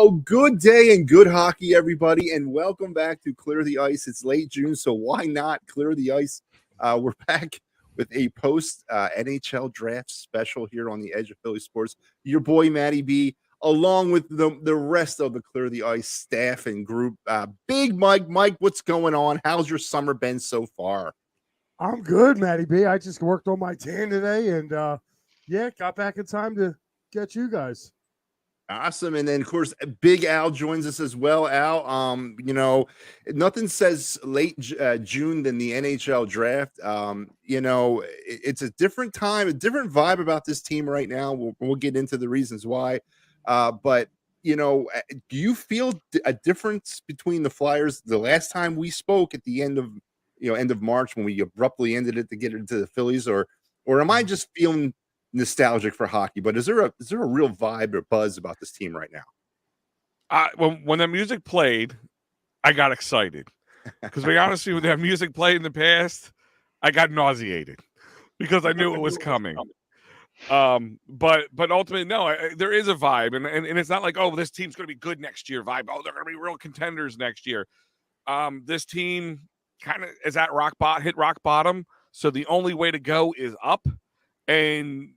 Well, good day and good hockey, everybody, and welcome back to Clear the Ice. It's late June, so why not clear the ice? We're back with a post NHL draft special here on the Edge of Philly Sports. Your boy Matty B, along with the rest of the Clear the Ice staff and group. Big Mike, what's going on? How's your summer been so far? I'm good, Matty B. I just worked on my tan today, and got back in time to get you guys. Awesome. And then, of course, Big Al joins us as well. Al, nothing says late June than the NHL draft. It's a different time, a different vibe about this team right now. We'll get into the reasons why. But do you feel a difference between the Flyers the last time we spoke at the end of March when we abruptly ended it to get into the Phillies, or am I just feeling nostalgic for hockey? But is there a real vibe or buzz about this team right now? When the music played, I got excited because, to be honest with you, when that music played in the past, I got nauseated because I knew it was coming. But ultimately, no, there is a vibe, and it's not like, oh, this team's going to be good next year vibe. Oh, they're going to be real contenders next year. This team kind of is at hit rock bottom, so the only way to go is up, and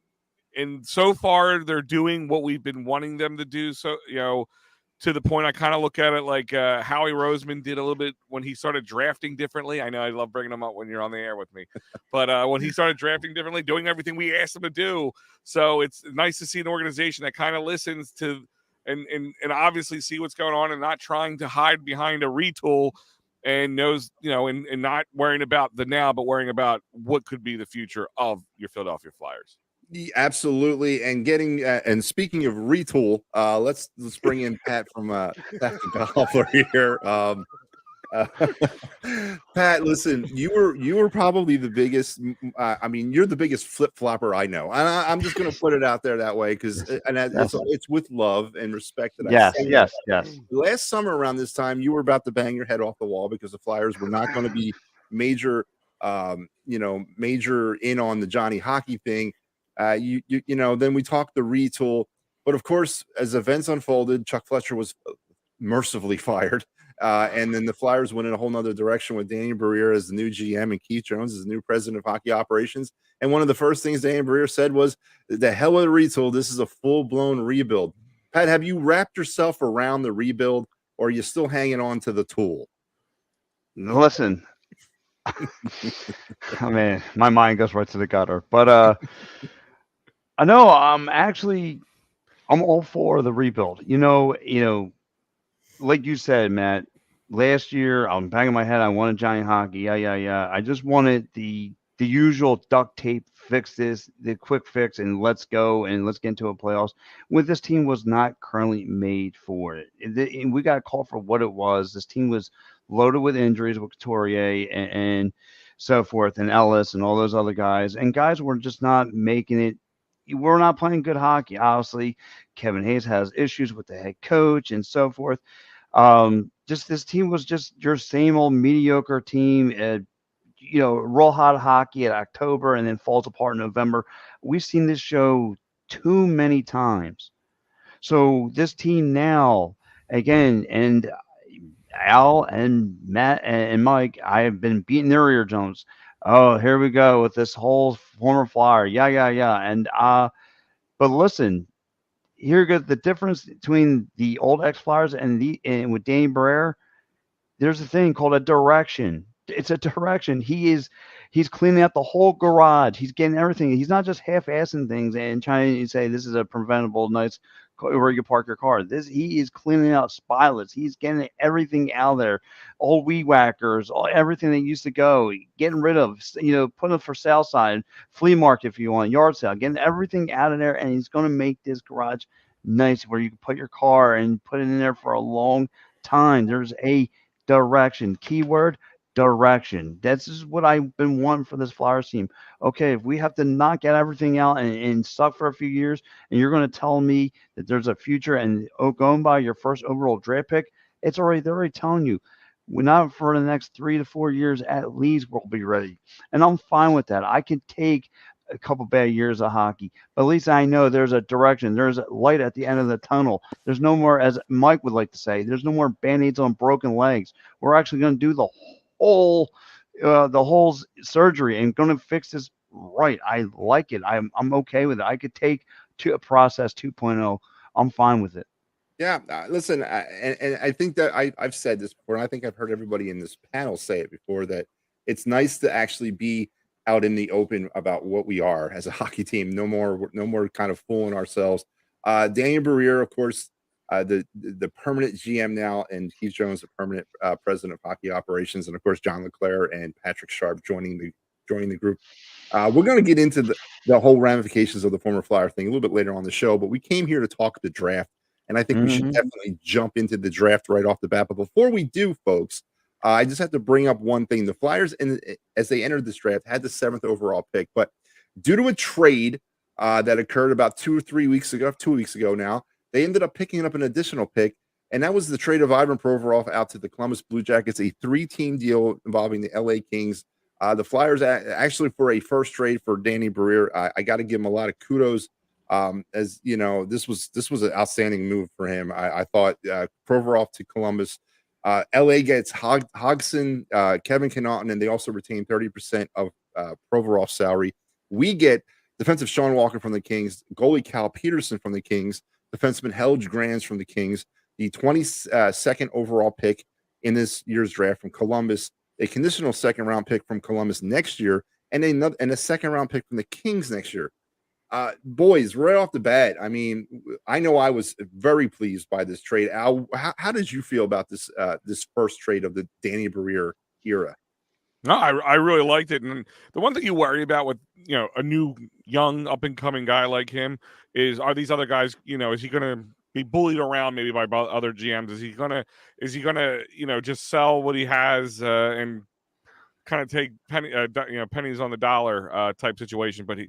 so far they're doing what we've been wanting them to do. So, to the point I kind of look at it like Howie Roseman did a little bit when he started drafting differently. I know I love bringing him up when you're on the air with me, but when he started drafting differently, doing everything we asked him to do. So it's nice to see an organization that kind of listens to and obviously see what's going on and not trying to hide behind a retool, and knows, and not worrying about the now, but worrying about what could be the future of your Philadelphia Flyers. Absolutely. And getting and speaking of retool, let's bring in Pat from Pat the Golfer here. Pat, listen, you were probably the biggest. You're the biggest flip flopper I know, and I'm just going to put it out there that way because it's with love and respect that. Yes. Last summer around this time, you were about to bang your head off the wall because the Flyers were not going to be major in on the Johnny Hockey thing. Then we talked the retool, but of course, as events unfolded, Chuck Fletcher was mercifully fired. And then the Flyers went in a whole nother direction with Daniel Briere as the new GM and Keith Jones as the new president of hockey operations. And one of the first things Daniel Briere said was, the hell with the retool. This is a full-blown rebuild. Pat, have you wrapped yourself around the rebuild, or are you still hanging on to the tool? Listen, my mind goes right to the gutter. But I know I'm all for the rebuild. Like you said, Matt, last year I'm banging my head. I wanted Johnny Hockey. Yeah. I just wanted the usual duct tape, fix this, the quick fix, and let's go and let's get into a playoffs. When this team was not currently made for it. And we got called for what it was. This team was loaded with injuries with Couturier and so forth, and Ellis and all those other guys. And guys were just not making it. We're not playing good hockey. Obviously, Kevin Hayes has issues with the head coach and so forth. Just this team was just your same old mediocre team. Roll hot hockey at October and then falls apart in November. We've seen this show too many times. So this team now, again, and Al and Matt and Mike, I have been beating their eardrums. Oh, here we go with this whole former Flyer. Yeah. And but listen, here goes the difference between the old ex-Flyers and with Danny Briere. There's a thing called a direction. It's a direction. He's cleaning out the whole garage. He's getting everything. He's not just half-assing things and trying to say this is a preventable, nice where you park your car. He is cleaning out spilets. He's getting everything out of there. Old weed whackers, everything that used to go, getting rid of, putting it for sale sign, flea market if you want, yard sale, getting everything out of there, and he's going to make this garage nice where you can put your car and put it in there for a long time. There's a direction. Keyword, direction. This is what I've been wanting for this Flyers team. Okay, if we have to knock out everything out and suck for a few years, and you're going to tell me that there's a future and going by your first overall draft pick, they're already telling you, we're not for the next 3 to 4 years at least we'll be ready. And I'm fine with that. I can take a couple bad years of hockey, but at least I know there's a direction. There's a light at the end of the tunnel. There's no more, as Mike would like to say, there's no more band-aids on broken legs. We're actually going to do the whole surgery and going to fix this right. I like it. I'm okay with it. I could take to a process 2.0. I'm fine with it. Yeah, listen, and I think that I've said this before, and I think I've heard everybody in this panel say it before, that it's nice to actually be out in the open about what we are as a hockey team. No more kind of fooling ourselves. Daniel Briere, of course, the permanent GM now, and Keith Jones, the permanent president of hockey operations, and of course John LeClaire and Patrick Sharp joining the group. We're going to get into the whole ramifications of the former Flyer thing a little bit later on the show, but we came here to talk the draft. And I think we should definitely jump into the draft right off the bat. But before we do, folks, I just have to bring up one thing. The Flyers, as they entered this draft, had the 7th overall pick. But due to a trade that occurred about 2 weeks ago now, they ended up picking up an additional pick. And that was the trade of Ivan Provorov out to the Columbus Blue Jackets, a 3-team deal involving the LA Kings. The Flyers, actually, for a first trade for Danny Briere, I got to give him a lot of kudos. As you know, this was an outstanding move for him. I thought Provorov to Columbus, LA gets Hodgson, Kevin Connaughton, and they also retain 30% of Provorov's salary. We get defensive Sean Walker from the Kings, goalie Cal Peterson from the Kings, defenseman Helge Grans from the Kings, the 22nd overall pick in this year's draft from Columbus, a conditional second-round pick from Columbus next year, and a second-round pick from the Kings next year. Boys, right off the bat, I mean, I know I was very pleased by this trade. Al, how did you feel about this first trade of the Danny Briere era? No, I really liked it. And the one thing you worry about with, a new, young, up-and-coming guy like him is, are these other guys, is he going to be bullied around maybe by other GMs? Is he gonna, just sell what he has and kind of take pennies on the dollar type situation? But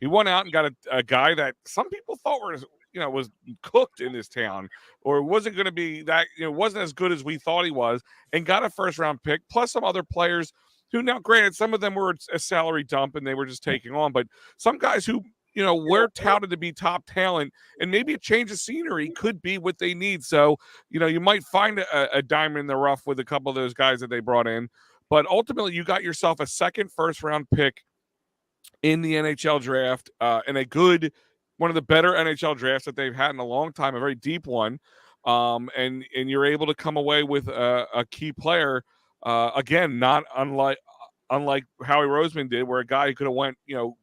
he went out and got a guy that some people thought was cooked in this town, or wasn't going to be that, wasn't as good as we thought he was, and got a first-round pick, plus some other players who, now granted, some of them were a salary dump and they were just taking on, but some guys who, were touted to be top talent, and maybe a change of scenery could be what they need. So, you might find a diamond in the rough with a couple of those guys that they brought in, but ultimately you got yourself a second first-round pick in the NHL draft, and one of the better NHL drafts that they've had in a long time, a very deep one. And you're able to come away with a key player, again, not unlike Howie Roseman did, where a guy who could have went,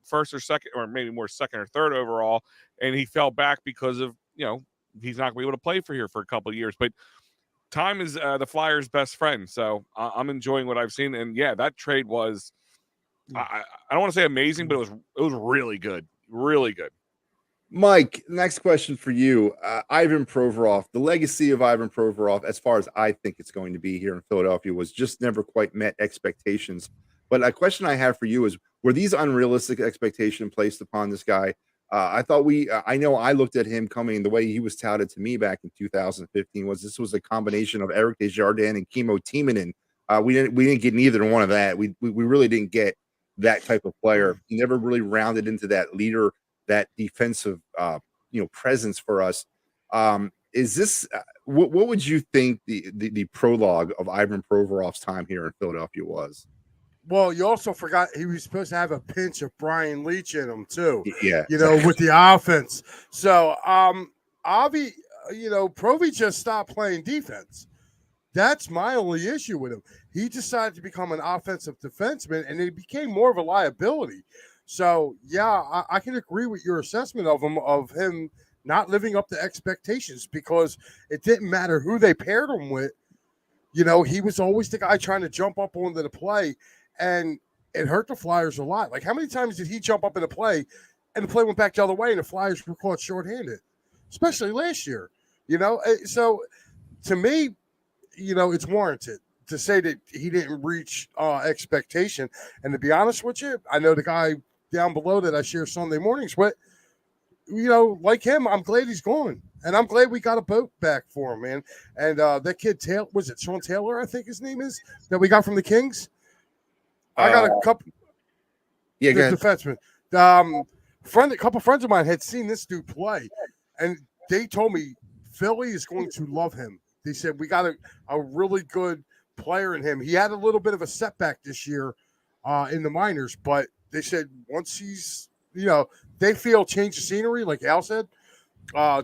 first or second, or maybe more second or third overall, and he fell back because of, he's not going to be able to play for here for a couple of years. But time is the Flyers' best friend. So I'm enjoying what I've seen. And yeah, that trade was, I don't want to say amazing, but it was really good. Really good. Mike, next question for you. Ivan Provorov, the legacy of Ivan Provorov, as far as I think it's going to be here in Philadelphia, was just never quite met expectations. But a question I have for you is, were these unrealistic expectations placed upon this guy? I thought I know I looked at him coming, the way he was touted to me back in 2015 was a combination of Eric Desjardins and Kimmo Timonen. We didn't get neither one of that. We really didn't get that type of player. He never really rounded into that leader, that defensive, presence for us. Is this what would you think the prologue of Ivan Provorov's time here in Philadelphia was? Well, you also forgot he was supposed to have a pinch of Brian Leach in him too. Yeah, with the offense. So, Avi, Provi just stopped playing defense. That's my only issue with him. He decided to become an offensive defenseman, and it became more of a liability. So, yeah, I can agree with your assessment of him not living up to expectations, because it didn't matter who they paired him with. He was always the guy trying to jump up onto the play, and it hurt the Flyers a lot. Like, how many times did he jump up in the play, and the play went back the other way, and the Flyers were caught shorthanded, especially last year? So to me, it's warranted to say that he didn't reach expectation. And to be honest with you, I know the guy down below that I share Sunday mornings with, like him, I'm glad he's gone. And I'm glad we got a boat back for him, man. And that kid, was it Sean Taylor, I think his name is, that we got from the Kings? I got a couple. Yeah, go ahead. Defenseman. A couple friends of mine had seen this dude play, and they told me Philly is going to love him. They said we got a really good player in him. He had a little bit of a setback this year in the minors, but they said once he's, they feel change of scenery, like Al said.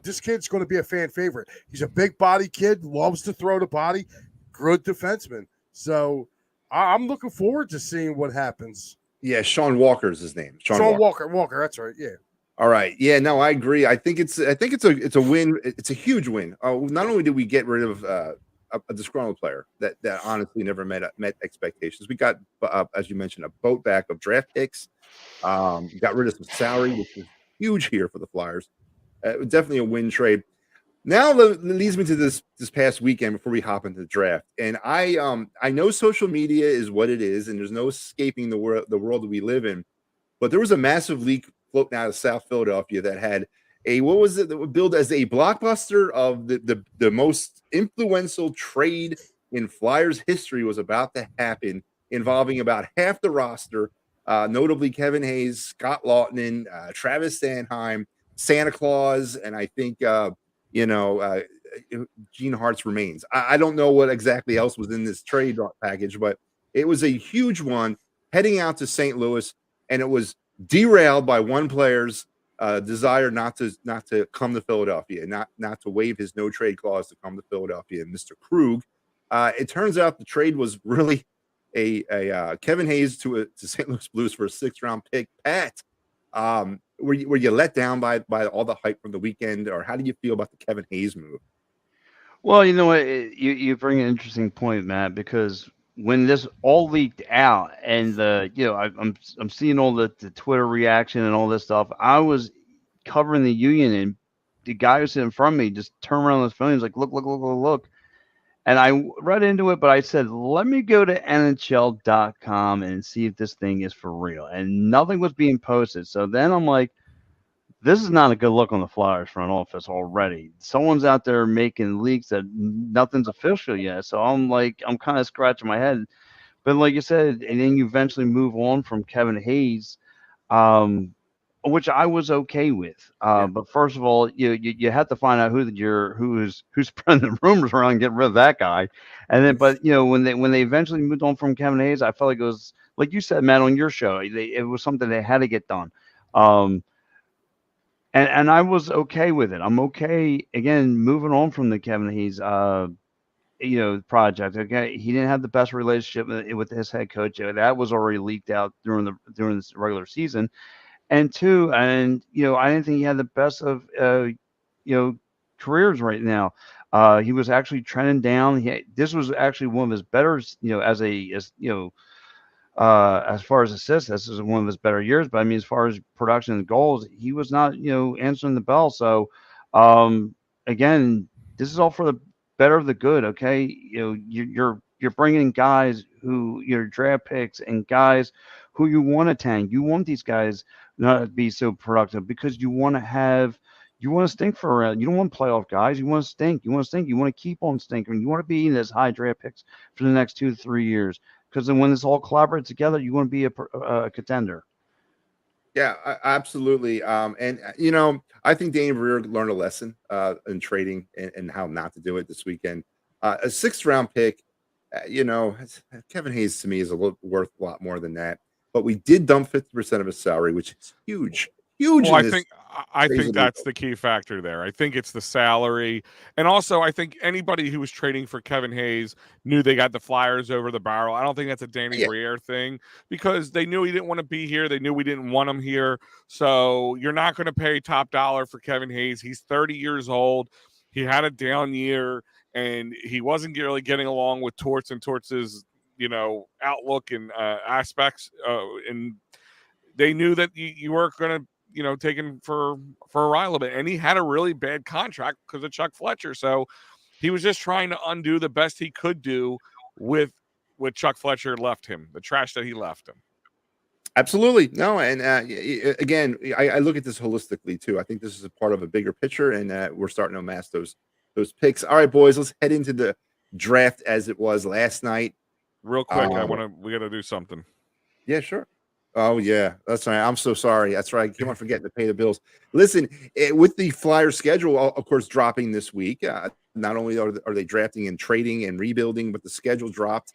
This kid's going to be a fan favorite. He's a big body kid, loves to throw the body, good defenseman. So I'm looking forward to seeing what happens. Yeah, Sean Walker is his name. Sean Walker. That's right. Yeah. All right. Yeah. No, I agree. I think it's a win. It's a huge win. Not only did we get rid of a disgruntled player that honestly never met expectations. We got, as you mentioned, a boat back of draft picks. Got rid of some salary, which is huge here for the Flyers. Definitely a win trade. Now that leads me to this past weekend before we hop into the draft. And I know social media is what it is, and there's no escaping the world that we live in. But there was a massive leak floating out of South Philadelphia that had that was billed as a blockbuster of the most influential trade in Flyers history was about to happen, involving about half the roster, notably Kevin Hayes, Scott Laughton, Travis Sanheim, Santa Claus, and I think Gene Hart's remains. I don't know what exactly else was in this trade package, but it was a huge one heading out to St. Louis, and it was derailed by one player's desire not to come to Philadelphia, not to waive his no trade clause to come to Philadelphia, Mr. Krug. It turns out the trade was really a Kevin Hayes to St. Louis Blues for a 6th-round pick. Pat, were you let down by all the hype from the weekend, or how do you feel about the Kevin Hayes move? Well, you know what, you bring an interesting point, Matt, because when this all leaked out and I'm seeing all the Twitter reaction and all this stuff, I was covering the Union, and the guy who sitting in front of me just turned around on his phone. He's like, look. And I read into it, but I said, let me go to NHL.com and see if this thing is for real. And nothing was being posted. So then I'm like, this is not a good look on the Flyers front office already. Someone's out there making leaks that nothing's official yet. So I'm kind of scratching my head. But like you said, and then you eventually move on from Kevin Hayes, which I was okay with. But first of all, you have to find out who's spreading the rumors around and get rid of that guy. And then, but when they eventually moved on from Kevin Hayes, I felt like it was, like you said, Matt, on your show, it was something they had to get done. And I was okay with it. I'm okay again moving on from the Kevin Hayes project. Okay, he didn't have the best relationship with his head coach. That was already leaked out during this regular season. And two, I didn't think he had the best of careers right now. He was actually trending down. This was actually one of his better, as far as assists, this is one of his better years. But I mean, as far as production and goals, he was not, answering the bell. So, again, this is all for the better of the good. Okay, you're bringing in guys who your draft picks and guys who you want to tank. You want these guys not to be so productive because you want to stink for around. You don't want playoff guys. You want to stink. You want to keep on stinking. You want to be in this high draft picks for the next 2 to 3 years. Because then when this all collaborates together, you want to be a contender. Yeah, absolutely. And I think Danny Briere learned a lesson in trading and how not to do it this weekend. A 6th-round pick, Kevin Hayes to me is worth a lot more than that. But we did dump 50% of his salary, which is huge. Well, I think that's the key factor there. I think it's the salary. And also, I think anybody who was trading for Kevin Hayes knew they got the Flyers over the barrel. I don't think that's a Danny Briere thing because they knew he didn't want to be here. They knew we didn't want him here. So you're not going to pay top dollar for Kevin Hayes. He's 30 years old. He had a down year, and he wasn't really getting along with Torts and Torts's, outlook and aspects. And they knew that you weren't going to, take him for a ride a little bit. And he had a really bad contract because of Chuck Fletcher. So he was just trying to undo the best he could do with what Chuck Fletcher left him, the trash that he left him. Absolutely. No. And again, I look at this holistically too. I think this is a part of a bigger picture, and we're starting to amass those picks. All right, boys, let's head into the draft as it was last night. Real quick, we got to do something. Yeah, sure. Oh yeah, that's right. I'm so sorry. That's right. I keep on forgetting to pay the bills. Listen, with the Flyers schedule, of course, dropping this week. Not only are they drafting and trading and rebuilding, but the schedule dropped.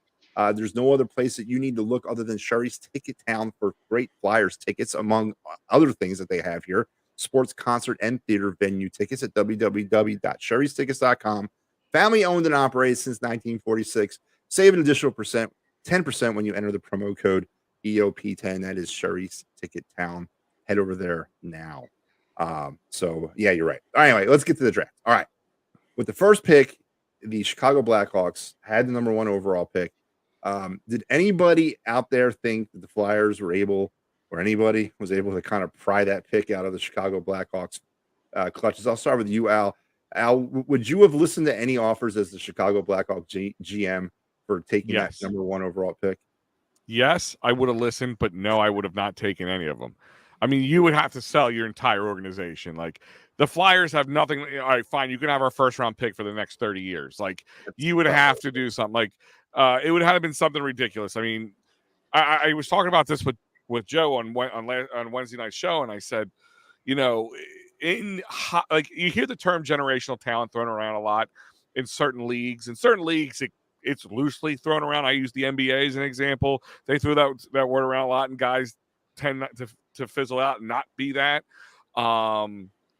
There's no other place that you need to look other than Sherry's Ticket Town for great Flyers tickets, among other things that they have here. Sports, concert, and theater venue tickets at www.sherrystickets.com. Family owned and operated since 1946. Save an additional 10% when you enter the promo code EOP10. That is Sherry's Ticket Town. Head over there now. So yeah, you're right. Anyway, let's get to the draft. All right. With the first pick, the Chicago Blackhawks had the number 1 overall pick. Did anybody out there think that the Flyers were able, or anybody was able to kind of pry that pick out of the Chicago Blackhawks clutches? I'll start with you, Al. Al, would you have listened to any offers as the Chicago Blackhawks GM for taking that number 1 overall pick? Yes, I would have listened, but no, I would have not taken any of them. I mean, you would have to sell your entire organization. Like, the Flyers have nothing. All right, fine, you can have our first round pick for the next 30 years. Like, you would have to do something. Like, it would have been something ridiculous. I mean, I was talking about this with Joe on Wednesday night's show, and I said, you know, like, you hear the term generational talent thrown around a lot in certain leagues. In certain leagues, it's loosely thrown around. I use the NBA as an example. They threw that word around a lot, and guys tend not to fizzle out and not be that.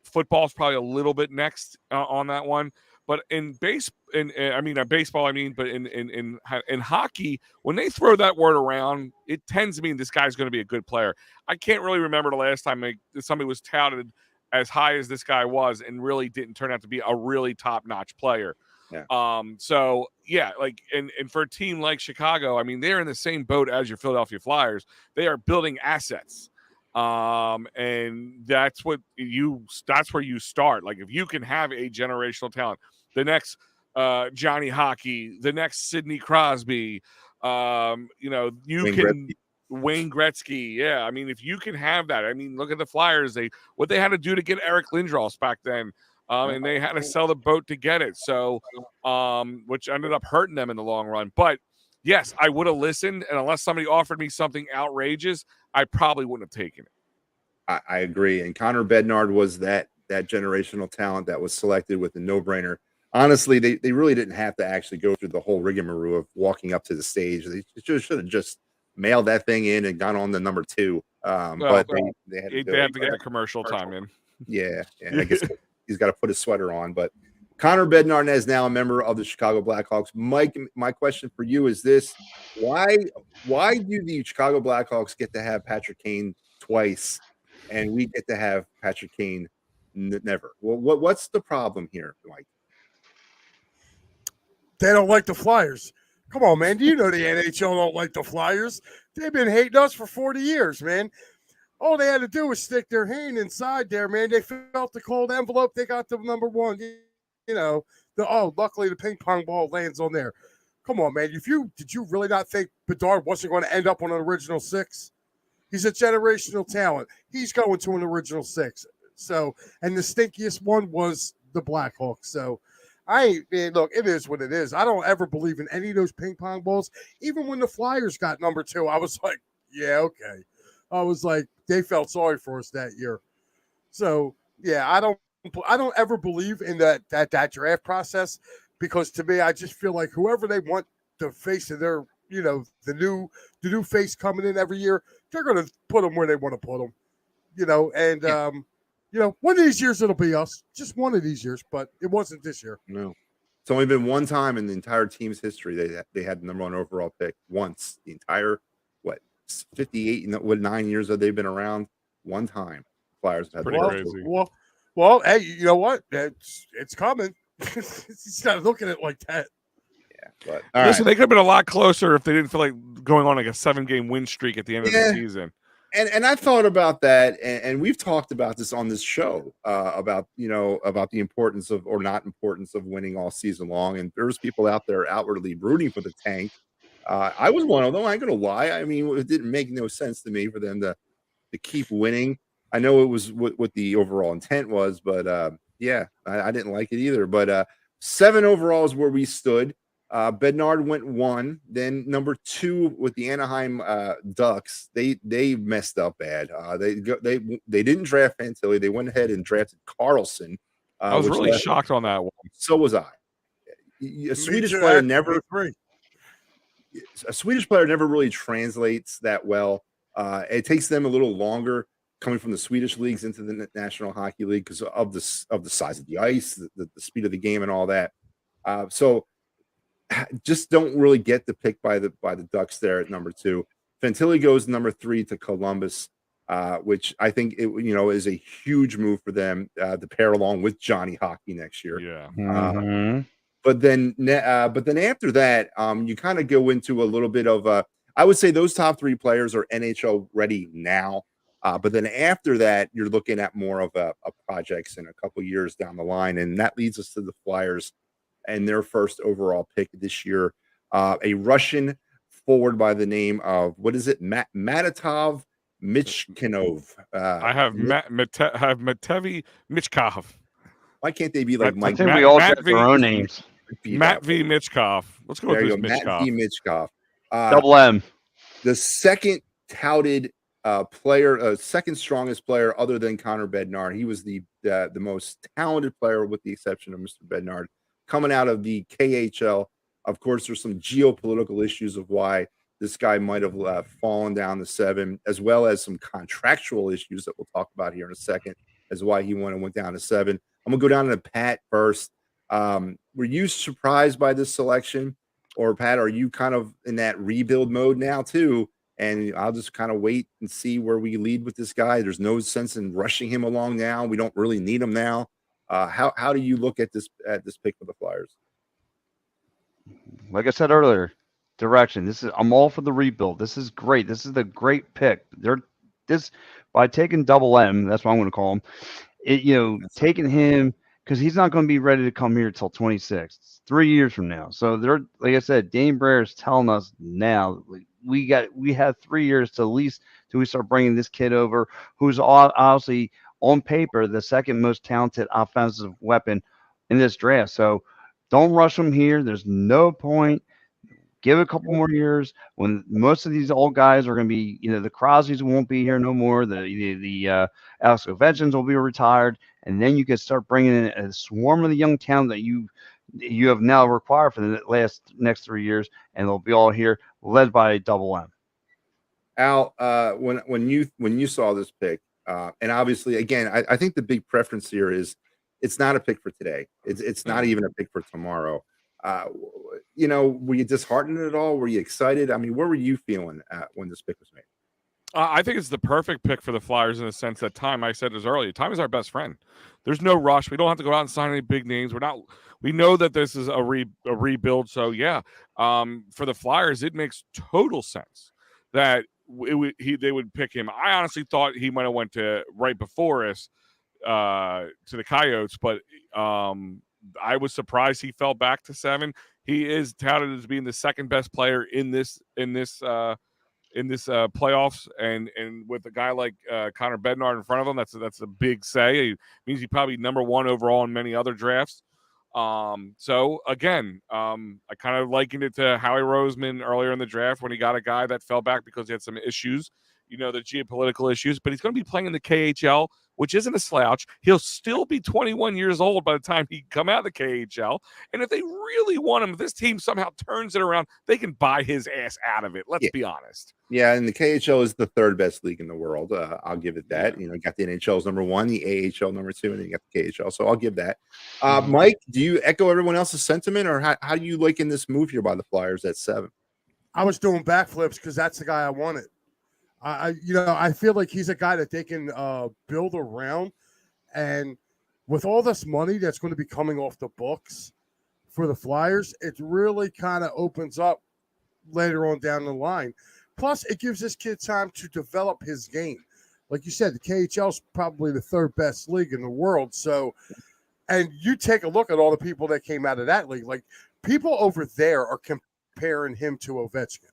Football's probably a little bit next on that one. But in baseball, but in hockey, when they throw that word around, it tends to mean this guy's going to be a good player. I can't really remember the last time somebody was touted as high as this guy was and really didn't turn out to be a really top-notch player. Yeah. So yeah, like, and for a team like Chicago, I mean, they're in the same boat as your Philadelphia Flyers. They are building assets. And that's where you start. Like, if you can have a generational talent, the next Johnny Hockey, the next Sidney Crosby, Wayne Gretzky. Yeah, I mean, if you can have that, I mean, look at the Flyers. What they had to do to get Eric Lindros back then. And they had to sell the boat to get it. So, which ended up hurting them in the long run. But yes, I would have listened. And unless somebody offered me something outrageous, I probably wouldn't have taken it. I agree. And Connor Bednard was that generational talent that was selected with a no-brainer. Honestly, they really didn't have to actually go through the whole rigmarole of walking up to the stage. They should have just mailed that thing in and gone on to number 2. But they had to get the commercial time in. Yeah. I guess he's got to put his sweater on. But Connor Bednard is now a member of the Chicago Blackhawks. Mike, my question for you is this: why do the Chicago Blackhawks get to have Patrick Kane twice, and we get to have Patrick Kane never? Well, what's the problem here, Mike? They don't like the Flyers. Come on, man. Do you know the NHL don't like the Flyers? They've been hating us for 40 years, man. All they had to do was stick their hand inside there, man. They felt the cold envelope. They got the number 1. Luckily the ping pong ball lands on there. Come on, man. Did you really not think Bedard wasn't going to end up on an original 6? He's a generational talent. He's going to an original 6. So, and the stinkiest one was the Blackhawks. So, look, it is what it is. I don't ever believe in any of those ping pong balls. Even when the Flyers got number 2, I was like, yeah, okay. I was like, they felt sorry for us that year. So, yeah, I don't ever believe in that draft process, because to me, I just feel like whoever they want the face of their, the new face coming in every year, they're going to put them where they want to put them, one of these years it'll be us, just one of these years, but it wasn't this year. No, it's only been one time in the entire team's history they had the number 1 overall pick once. The entire 58 and 9 years that they've been around, one time Flyers had pretty crazy. Well, hey, you know what? It's coming. He's got to look at it like that. Yeah, but listen, they could have been a lot closer if they didn't feel like going on like a 7-game win streak at the end of the season. And I thought about that, and we've talked about this on this show about the importance of, or not importance of, winning all season long. And there's people out there outwardly rooting for the tank. I was one of them. I ain't gonna lie. I mean, it didn't make no sense to me for them to keep winning. I know it was what the overall intent was, but I didn't like it either. But 7 overall is where we stood. Bednard went 1. Then number 2 with the Anaheim Ducks. They messed up bad. They didn't draft Fantilli. They went ahead and drafted Carlson. I was which really left- shocked on that one. So was I. A Swedish player never really translates that well. It takes them a little longer coming from the Swedish leagues into the National Hockey League because of the size of the ice, the speed of the game, and all that. So just don't really get the pick by the Ducks there at number 2. Fantilli goes number 3 to Columbus, which I think is a huge move for them to pair along with Johnny Hockey next year. Yeah. But then after that, you kind of go into a little bit of I would say those top 3 players are NHL ready now. But then after that, you're looking at more of a projects in a couple years down the line. And that leads us to the Flyers and their first overall pick this year. A Russian forward by the name of, what is it? Matitov Michkinov. I have Matevi Michkov. Why can't they be like I Mike? think we all got their own names. Matt V. Michkov. Let's go There with you this go, Matt V. Michkov. Michkov. Double M. The second touted player, second strongest player other than Connor Bednard. He was the most talented player with the exception of Mr. Bednard coming out of the KHL. Of course, there's some geopolitical issues of why this guy might have fallen down to 7, as well as some contractual issues that we'll talk about here in a second as why he went down to 7. I'm gonna go down to Pat first. Were you surprised by this selection, or Pat, are you kind of in that rebuild mode now too? And I'll just kind of wait and see where we lead with this guy. There's no sense in rushing him along now. We don't really need him now. How do you look at this pick for the Flyers? Like I said earlier, direction. I'm all for the rebuild. This is great. This is the great pick. By taking Double M, that's what I'm going to call him. Taking him because he's not going to be ready to come here till 26. It's 3 years from now. So like I said, Dane Breyer is telling us now we have 3 years to at least till we start bringing this kid over, who's obviously on paper the second most talented offensive weapon in this draft. So don't rush him here. There's no point. Give it a couple more years when most of these old guys are going to be, the Crosbys won't be here no more. The Alex Ovechkins will be retired, and then you can start bringing in a swarm of the young talent that you have now required for the next 3 years, and they'll be all here, led by Double M. Al, when you saw this pick, and obviously, again, I think the big preference here is it's not a pick for today. It's not even a pick for tomorrow. Were you disheartened at all? Were you excited? I mean, where were you feeling when this pick was made? I think it's the perfect pick for the Flyers in the sense that I said this earlier, time is our best friend. There's no rush. We don't have to go out and sign any big names. We know that this is a rebuild. So yeah, for the Flyers, it makes total sense that they would pick him. I honestly thought he might have went to right before us to the Coyotes, but I was surprised he fell back to 7. He is touted as being the second best player in this playoffs, and with a guy like Connor Bednard in front of him, that's a big say. It means he's probably number 1 overall in many other drafts. So again, I kind of likened it to Howie Roseman earlier in the draft when he got a guy that fell back because he had some issues, the geopolitical issues, but he's going to be playing in the KHL, which isn't a slouch. He'll still be 21 years old by the time he come out of the KHL. And if they really want him, if this team somehow turns it around, they can buy his ass out of it. Let's be honest. Yeah, and the KHL is the 3rd best league in the world. I'll give it that. You got the NHL's number 1, the AHL number 2, and then you got the KHL. So I'll give that. Mike, do you echo everyone else's sentiment, or how do you like in this move here by the Flyers at 7? I was doing backflips because that's the guy I wanted. I feel like he's a guy that they can build around, and with all this money that's going to be coming off the books for the Flyers, it really kind of opens up later on down the line. Plus, it gives this kid time to develop his game. Like you said, the KHL is probably the 3rd best league in the world. So, and you take a look at all the people that came out of that league. Like, people over there are comparing him to Ovechkin.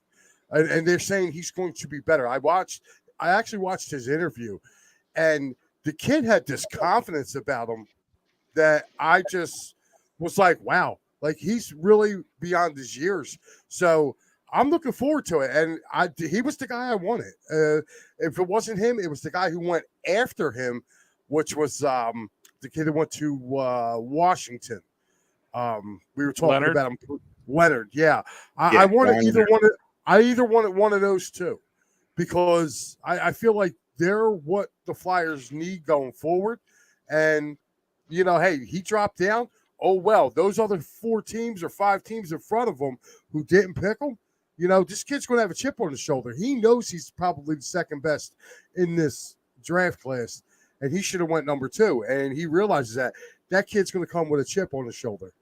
And they're saying he's going to be better. I actually watched his interview, and the kid had this confidence about him that I just was like, wow, Like, he's really beyond his years. So I'm looking forward to it. And he was the guy I wanted. If it wasn't him, it was the guy who went after him, which was the kid that went to Washington. We were talking Leonard? about him. Leonard, yeah. Yeah, I wanted Ryan either one. I either wanted one of those two, because I feel like they're what the Flyers need going forward. And hey, he dropped down. Oh well, those other 4 teams or 5 teams in front of him who didn't pick him. This kid's going to have a chip on his shoulder. He knows he's probably the second best in this draft class, and he should have went number 2. And he realizes that kid's going to come with a chip on his shoulder.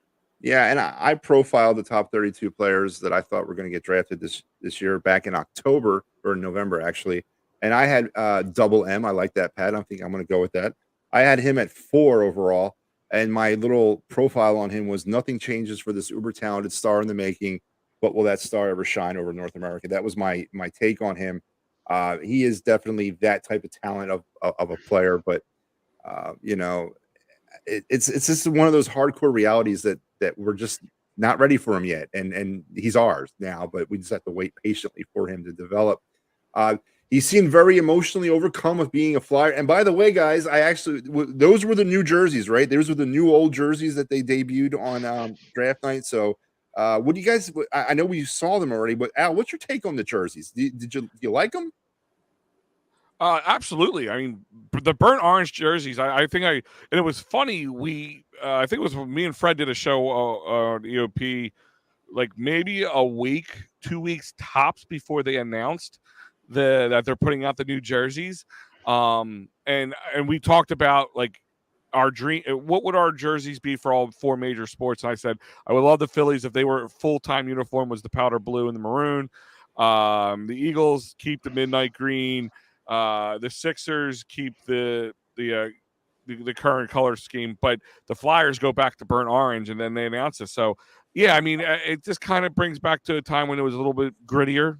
Yeah, and I profiled the top 32 players that I thought were going to get drafted this year back in October or November, actually. And I had double M. I like that, Pat. I think I'm going to go with that. I had him at 4 overall, and my little profile on him was nothing changes for this uber talented star in the making, but will that star ever shine over North America? That was my take on him. He is definitely that type of talent of a player, but it's just one of those hardcore realities that we're just not ready for him yet, and he's ours now, but we just have to wait patiently for him to develop. He seemed very emotionally overcome with being a Flyer. And by the way, guys, those were the new jerseys, right? Those were the new old jerseys that they debuted on draft night. So what do you guys, I know we saw them already, but Al, what's your take on the jerseys? Did you like them? Absolutely. I mean, the burnt orange jerseys. I think and it was funny. I think it was when me and Fred did a show on EOP, like maybe a week, 2 weeks tops before they announced that they're putting out the new jerseys. And we talked about like our dream. What would our jerseys be for all 4 major sports? And I said I would love the Phillies if they were full-time uniform was the powder blue and the maroon. The Eagles keep the midnight green. The Sixers keep the current color scheme, but the Flyers go back to burnt orange, and then they announce it. So, yeah, I mean, it just kind of brings back to a time when it was a little bit grittier,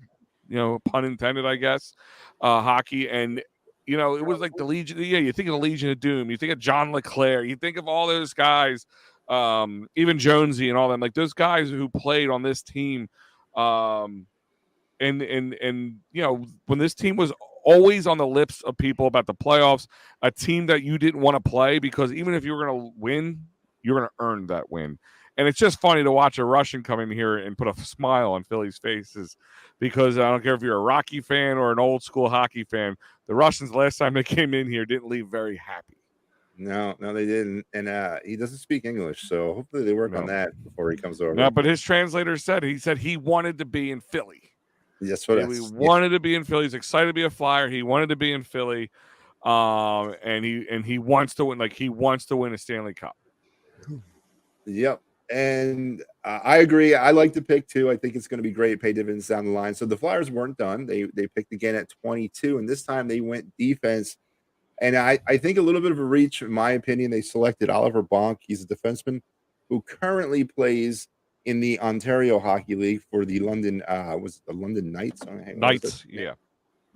pun intended, I guess, hockey. And, it was like the Legion. Yeah, you think of the Legion of Doom. You think of John LeClaire. You think of all those guys, even Jonesy and all them. Like those guys who played on this team. And when this team was always on the lips of people about the playoffs, a team that you didn't want to play because even if you were going to win, you're going to earn that win. And it's just funny to watch a Russian come in here and put a smile on Phillies' faces, because I don't care if you're a Rocky fan or an old school hockey fan, the Russians last time they came in here didn't leave very happy. No, they didn't. And he doesn't speak English, so hopefully they work on that before he comes over. No, but his translator said he wanted to be in Philly. That's what he wanted to be in Philly. He's excited to be a Flyer. He wanted to be in Philly, and he wants to win. Like he wants to win a Stanley Cup. Yep, and I agree. I like the pick too. I think it's going to be great. Pay dividends down the line. So the Flyers weren't done. They picked again at 22, and this time they went defense. And I think a little bit of a reach, in my opinion. They selected Oliver Bonk. He's a defenseman who currently plays in the Ontario Hockey League for the London was it the London Knights? Knights, yeah.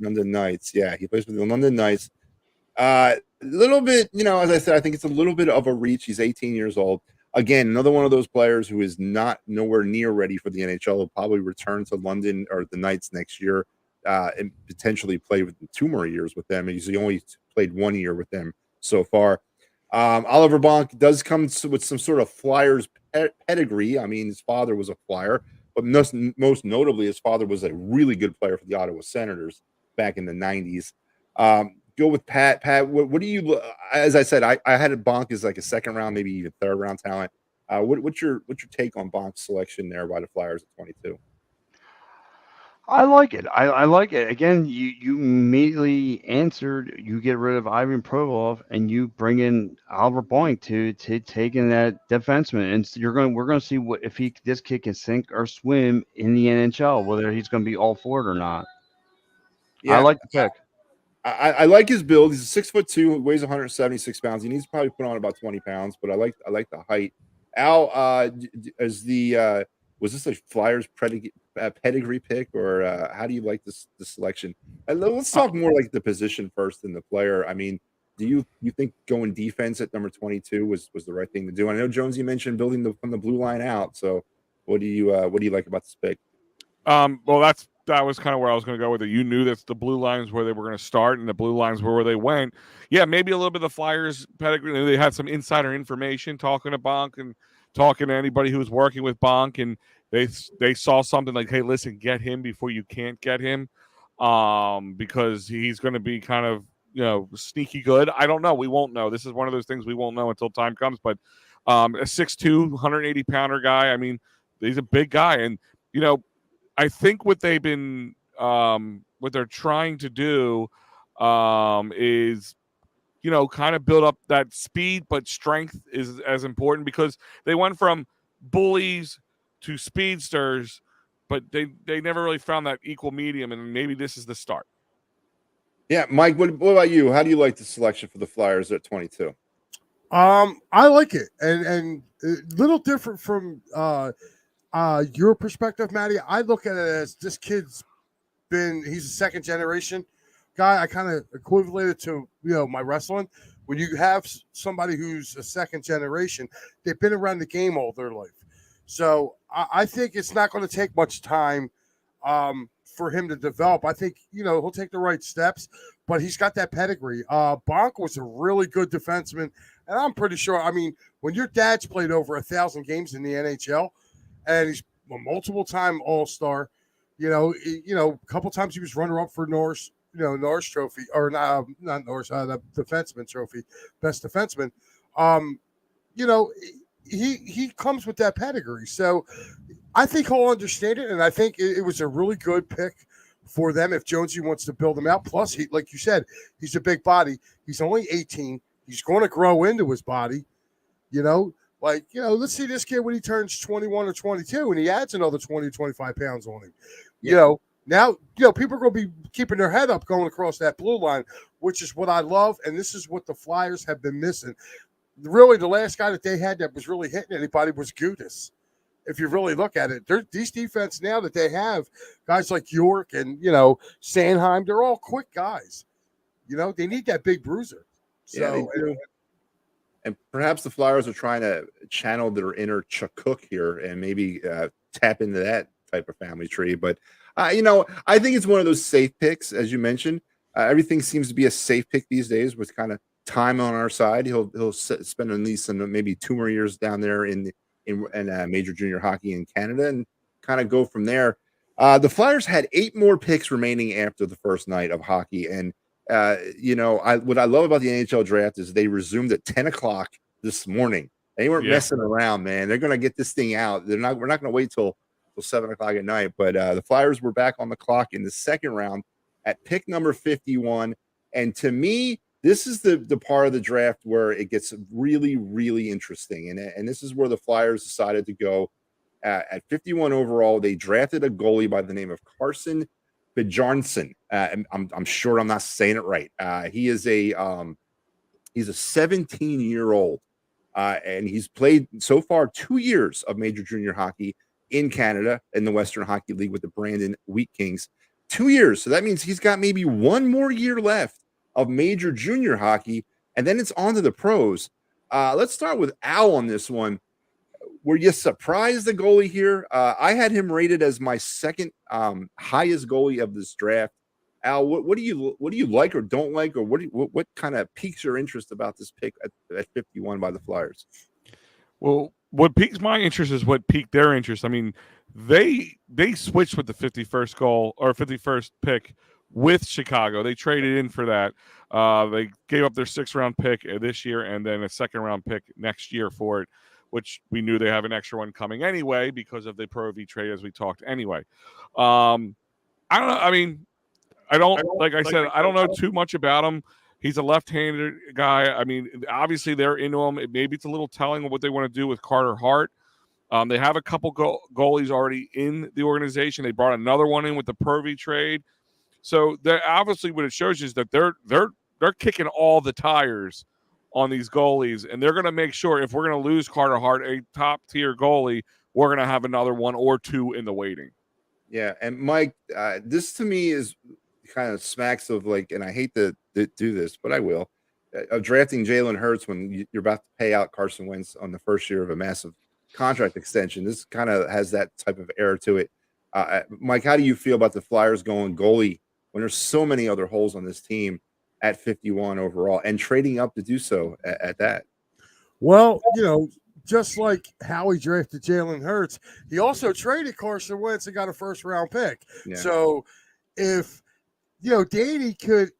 London Knights, yeah. He plays for the London Knights. A little bit, as I said, I think it's a little bit of a reach. He's 18 years old. Again, another one of those players who is nowhere near ready for the NHL. Will probably return to London or the Knights next year and potentially play with 2 more years with them. He's only played 1 year with them so far. Oliver Bonk does come with some sort of Flyers pedigree. I mean, his father was a Flyer, but most notably, his father was a really good player for the Ottawa Senators back in the 90s. Go with Pat. Pat, what do you? As I said, I had Bonk as like a 2nd round, maybe even 3rd round talent. What's your take on Bonk's selection there by the Flyers at 22? I like it. I like it. Again, you immediately answered. You get rid of Ivan Provorov and you bring in Oliver Boink to take in that defenseman, and we're going to see if this kid can sink or swim in the NHL, whether he's going to be all for it or not. Yeah, I like the pick. I like his build. He's 6'2", weighs 176 pounds. He needs to probably put on about 20 pounds, but I like the height. Al, was this a Flyers pedigree pick, or how do you like this selection? Let's talk more like the position first than the player. I mean, Do you think going defense at number 22 was the right thing to do? I know Jonesy mentioned building from the blue line out. So what do you like about this pick? Well, that was kind of where I was going to go with it. You knew that the blue lines where they were going to start, and the blue lines were where they went. Yeah, maybe a little bit of the Flyers pedigree. They had some insider information talking to Bonk and talking to anybody who was working with Bonk, and they saw something like, hey, listen, get him before you can't get him, because he's going to be kind of sneaky good. I don't know. We won't know. This is one of those things we won't know until time comes. But a 6'2", 180-pounder guy. I mean, he's a big guy, and I think what they've been, what they're trying to do, is, kind of build up that speed, but strength is as important, because they went from bullies to speedsters, but they never really found that equal medium, and maybe this is the start. Yeah, Mike, what about you? How do you like the selection for the Flyers at 22? I like it, and a little different from your perspective, Matty. I look at it as this kid's he's a second generation guy. I kind of equivalated to my wrestling. When you have somebody who's a second generation, they've been around the game all their life. So I think it's not going to take much time for him to develop. I think he'll take the right steps, but he's got that pedigree. Bonk was a really good defenseman, and I'm pretty sure. I mean, when your dad's played over 1,000 games in the NHL, and he's a multiple-time All-Star, a couple times he was runner-up for Norris Trophy, or not Norris, the defenseman trophy, best defenseman. He comes with that pedigree, so I think he'll understand it, and I think it was a really good pick for them if Jonesy wants to build him out. Plus, he, like you said, he's a big body. He's only 18. He's going to grow into his body. Let's see this kid when he turns 21 or 22, and he adds another 20, 25 pounds on him. Now, people are going to be keeping their head up going across that blue line, which is what I love, and this is what the Flyers have been missing. Really, the last guy that they had that was really hitting anybody was Gudas. If you really look at it, these defense now that they have, guys like York and, Sanheim, they're all quick guys. They need that big bruiser. So, yeah, they do. And perhaps the Flyers are trying to channel their inner Chuck Cook here and maybe tap into that type of family tree. But, I think it's one of those safe picks, as you mentioned. Everything seems to be a safe pick these days with kind of time on our side. He'll spend at least maybe 2 more years down there in major junior hockey in Canada and kind of go from there. The Flyers had 8 more picks remaining after the first night of hockey. And, what I love about the NHL draft is they resumed at 10 o'clock this morning. They weren't messing around, man. They're going to get this thing out. We're not going to wait till 7 o'clock at night. But the Flyers were back on the clock in the second round at pick number 51. And to me, this is the part of the draft where it gets really, really interesting. And this is where the Flyers decided to go at 51 overall. They drafted a goalie by the name of Carson Bednarckyz. I'm sure I'm not saying it right. He's a 17-year-old, and he's played so far 2 years of major junior hockey in Canada in the Western Hockey League with the Brandon Wheat Kings. 2 years. So that means he's got maybe 1 more year left of major junior hockey, and then it's on to the pros. Let's start with Al on this one. Were you surprised the goalie here? I had him rated as my second highest goalie of this draft. Al, what do you like or don't like, or what kind of piques your interest about this pick at 51 by the Flyers? Well, what piques my interest is what piqued their interest. I mean, they switched with the 51st goal or 51st pick with Chicago. They traded in for that. They gave up their 6th round pick this year and then a 2nd round pick next year for it, which we knew they have an extra one coming anyway because of the Pro V trade, as we talked anyway. I don't know. I mean, I don't know too much about him. He's a left-handed guy. I mean, obviously they're into him. Maybe it's a little telling of what they want to do with Carter Hart. They have a couple goalies already in the organization. They brought another one in with the Pro V trade. So obviously what it shows you is that they're kicking all the tires on these goalies, and they're going to make sure if we're going to lose Carter Hart, a top-tier goalie, we're going to have another 1 or 2 in the waiting. Yeah, and Mike, this to me is kind of smacks of like, and I hate to do this, but I will. of drafting Jalen Hurts when you're about to pay out Carson Wentz on the first year of a massive contract extension. This kind of has that type of air to it. Mike, how do you feel about the Flyers going goalie when there's so many other holes on this team at 51 overall and trading up to do so at that? Well, just like how he drafted Jalen Hurts, he also traded Carson Wentz and got a first-round pick. Yeah. So if, Danny could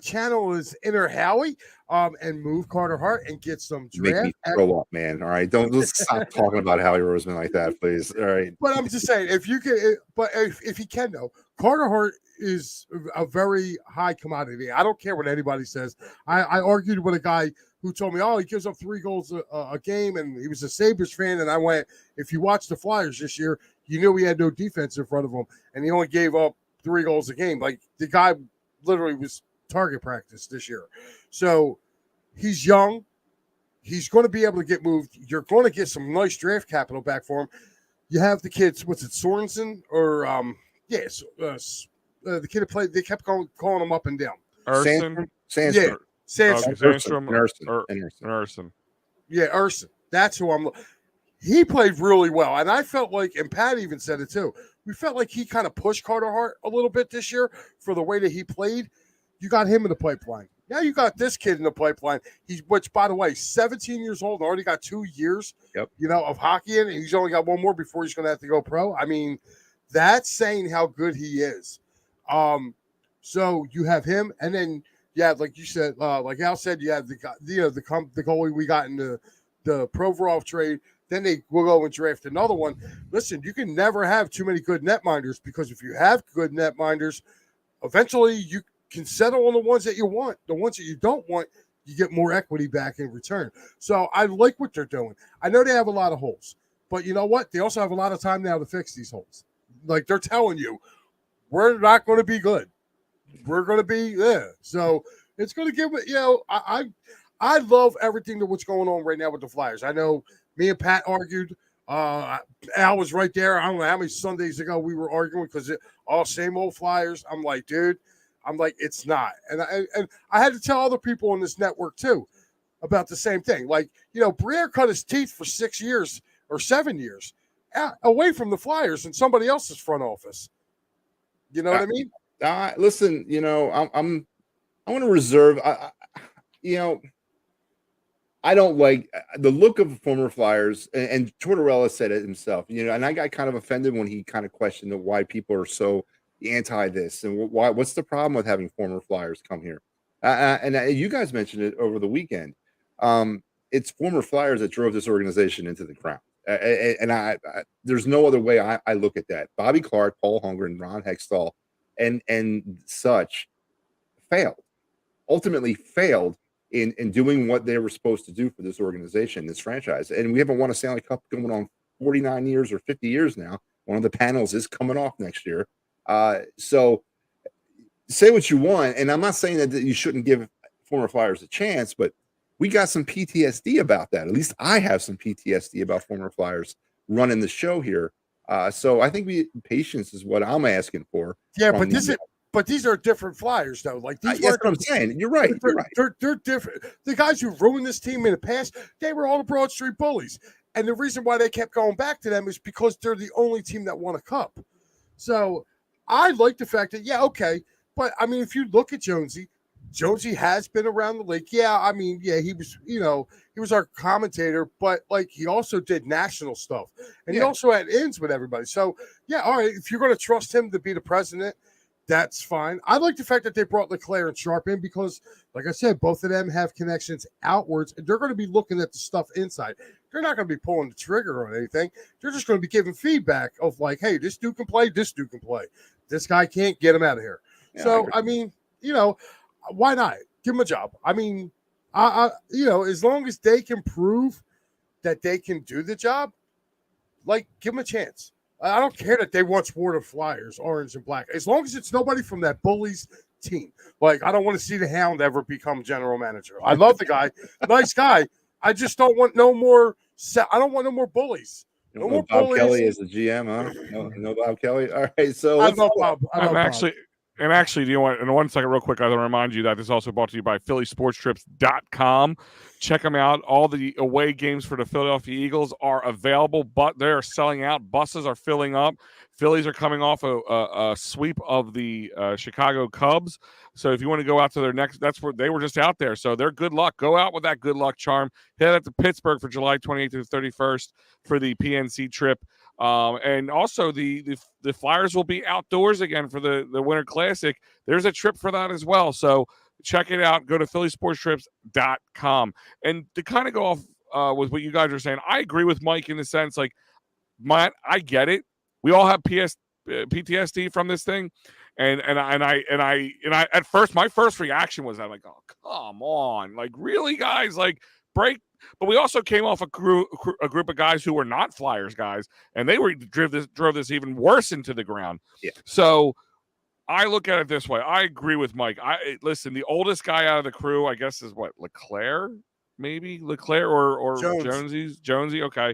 channel his inner Howie and move Carter Hart and get some draft. Make me throw up, man. All right. Let's stop talking about Howie Roseman like that, please. All right. But I'm just saying, if you can, but if he can, though, Carter Hart is a very high commodity. I don't care what anybody says. I argued with a guy who told me, he gives up 3 goals a game, and he was a Sabres fan. And I went, if you watch the Flyers this year, you knew he had no defense in front of him, and he only gave up 3 goals a game. Like, the guy literally was target practice this year. So he's young. He's going to be able to get moved. You're going to get some nice draft capital back for him. You have the kids, what's it, Sorensen? Or, the kid that played, they kept calling him up and down. Urson? Sandstrom. Yeah. Sandstrom. Urson. Yeah, Urson. That's who I'm. He played really well. And I felt like, and Pat even said it too, we felt like he kind of pushed Carter Hart a little bit this year for the way that he played. You got him in the pipeline. Now you got this kid in the pipeline. Which, by the way, 17 years old, already got 2 years, of hockey in, and he's only got 1 more before he's going to have to go pro. I mean, that's saying how good he is. So you have him, and then like you said, like Al said, you have the goalie we got in the Provorov trade. Then they will go and draft another one. Listen, you can never have too many good netminders, because if you have good netminders, eventually you can settle on the ones that you want. The ones that you don't want, you get more equity back in return. So I like what they're doing. I know they have a lot of holes, but you know what? They also have a lot of time now to fix these holes. Like, they're telling you, we're not going to be good. We're going to be there. So it's going to give it, I love everything what's going on right now with the Flyers. I know me and Pat argued. Al was right there. I don't know how many Sundays ago we were arguing because same old Flyers. I'm like, dude, it's not. And I had to tell other people on this network too about the same thing. Like, Briere cut his teeth for 6 years or 7 years away from the Flyers in somebody else's front office. You know what I mean? Listen, I want to reserve. I don't like the look of former Flyers, and Tortorella said it himself. And I got kind of offended when he kind of questioned why people are so anti this and what's the problem with having former Flyers come here. And you guys mentioned it over the weekend. It's former Flyers that drove this organization into the ground. And I there's no other way I look at that. Bobby Clark, Paul Holmgren, Ron Hextall, and such ultimately failed in doing what they were supposed to do for this organization, this franchise. And we haven't won a Stanley Cup going on 49 years or 50 years now. One of the panels is coming off next year. So say what you want, and I'm not saying that you shouldn't give former Flyers a chance, but we got some PTSD about that. At least I have some PTSD about former Flyers running the show here. So I think patience is what I'm asking for. Yeah, but these are different Flyers, though. Like, these that's what I'm saying. You're right. They're different. The guys who ruined this team in the past, they were all the Broad Street Bullies. And the reason why they kept going back to them is because they're the only team that won a cup. So I like the fact that, but I mean, if you look at Jonesy has been around the league. Yeah, I mean, he was, he was our commentator, but like, he also did national stuff, and he also had ins with everybody. So all right, if you're going to trust him to be the president, that's fine. I like the fact that they brought Leclerc and Sharp in because, like I said, both of them have connections outwards, and they're going to be looking at the stuff inside. They're not going to be pulling the trigger on anything. They're just going to be giving feedback of like, hey, this dude can play, this dude can play. This guy can't, get him out of here. Yeah, so, I mean, why not? Give him a job. I mean, as long as they can prove that they can do the job, like, give them a chance. I don't care that they once wore the Flyers orange and black. As long as it's nobody from that Bullies team. Like, I don't want to see the Hound ever become general manager. I love the guy. Nice guy. I just don't want no more I don't want no more bullies. No more Bob bullies. Kelly as the GM, huh? No Bob Kelly. All right, so I love Bob. I'm actually And actually, do you want in 1 second, real quick, I want to remind you that this is also brought to you by PhillySportsTrips.com. Check them out. All the away games for the Philadelphia Eagles are available, but they are selling out. Buses are filling up. Phillies are coming off a sweep of the Chicago Cubs. So if you want to go out to their next, that's where they were just out there. So they're good luck. Go out with that good luck charm. Head out to Pittsburgh for July 28th to the 31st for the PNC trip. And also the Flyers will be outdoors again for the Winter Classic. There's a trip for that as well. So check it out. Go to PhillySportsTrips.com. And to kind of go off with what you guys are saying, I agree with Mike in the sense, like, Matt, I get it. We all have PTSD from this thing. And I at first, my first reaction was, I'm like, oh, come on. Like, really, guys? Like, break. But we also came off a group of guys who were not Flyers guys, and they drove this even worse into the ground. Yeah. So I look at it this way. I agree with Mike. Listen, the oldest guy out of the crew, I guess, is what, Leclerc, maybe Leclerc or Jonesy. Okay.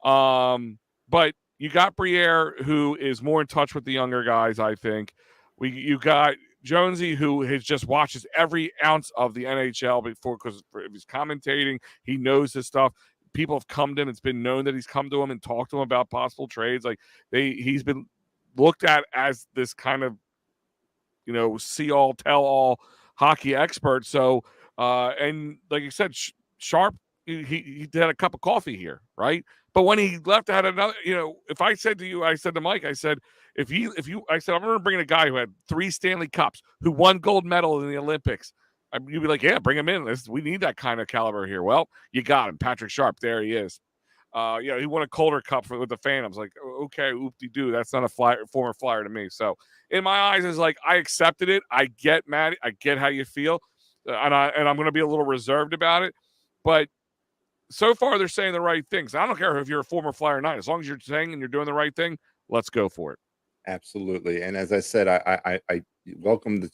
But you got Briere, who is more in touch with the younger guys. I think you got Jonesy, who has just watches every ounce of the NHL before, because if he's commentating, he knows his stuff. People have come to him. It's been known that he's come to him and talked to him about possible trades. Like he's been looked at as this kind of, see all, tell all hockey expert. So, and like you said, Sharp, he had a cup of coffee here, right? But when he left, I had another, if I said to you, I said to Mike, I said, I said, I'm going to bring in a guy who had 3 Stanley Cups, who won gold medal in the Olympics. You'd be like, yeah, bring him in. We need that kind of caliber here. Well, you got him. Patrick Sharp. There he is. He won a Calder Cup with the Phantoms. Like, okay, oop-de-doo. That's not a former Flyer to me. So in my eyes, it's like, I accepted it. I get, Matt. I get how you feel. And I'm going to be a little reserved about it. But so far, they're saying the right things. I don't care if you're a former Flyer or not. As long as you're saying and you're doing the right thing, let's go for it. Absolutely. And as I said, I welcome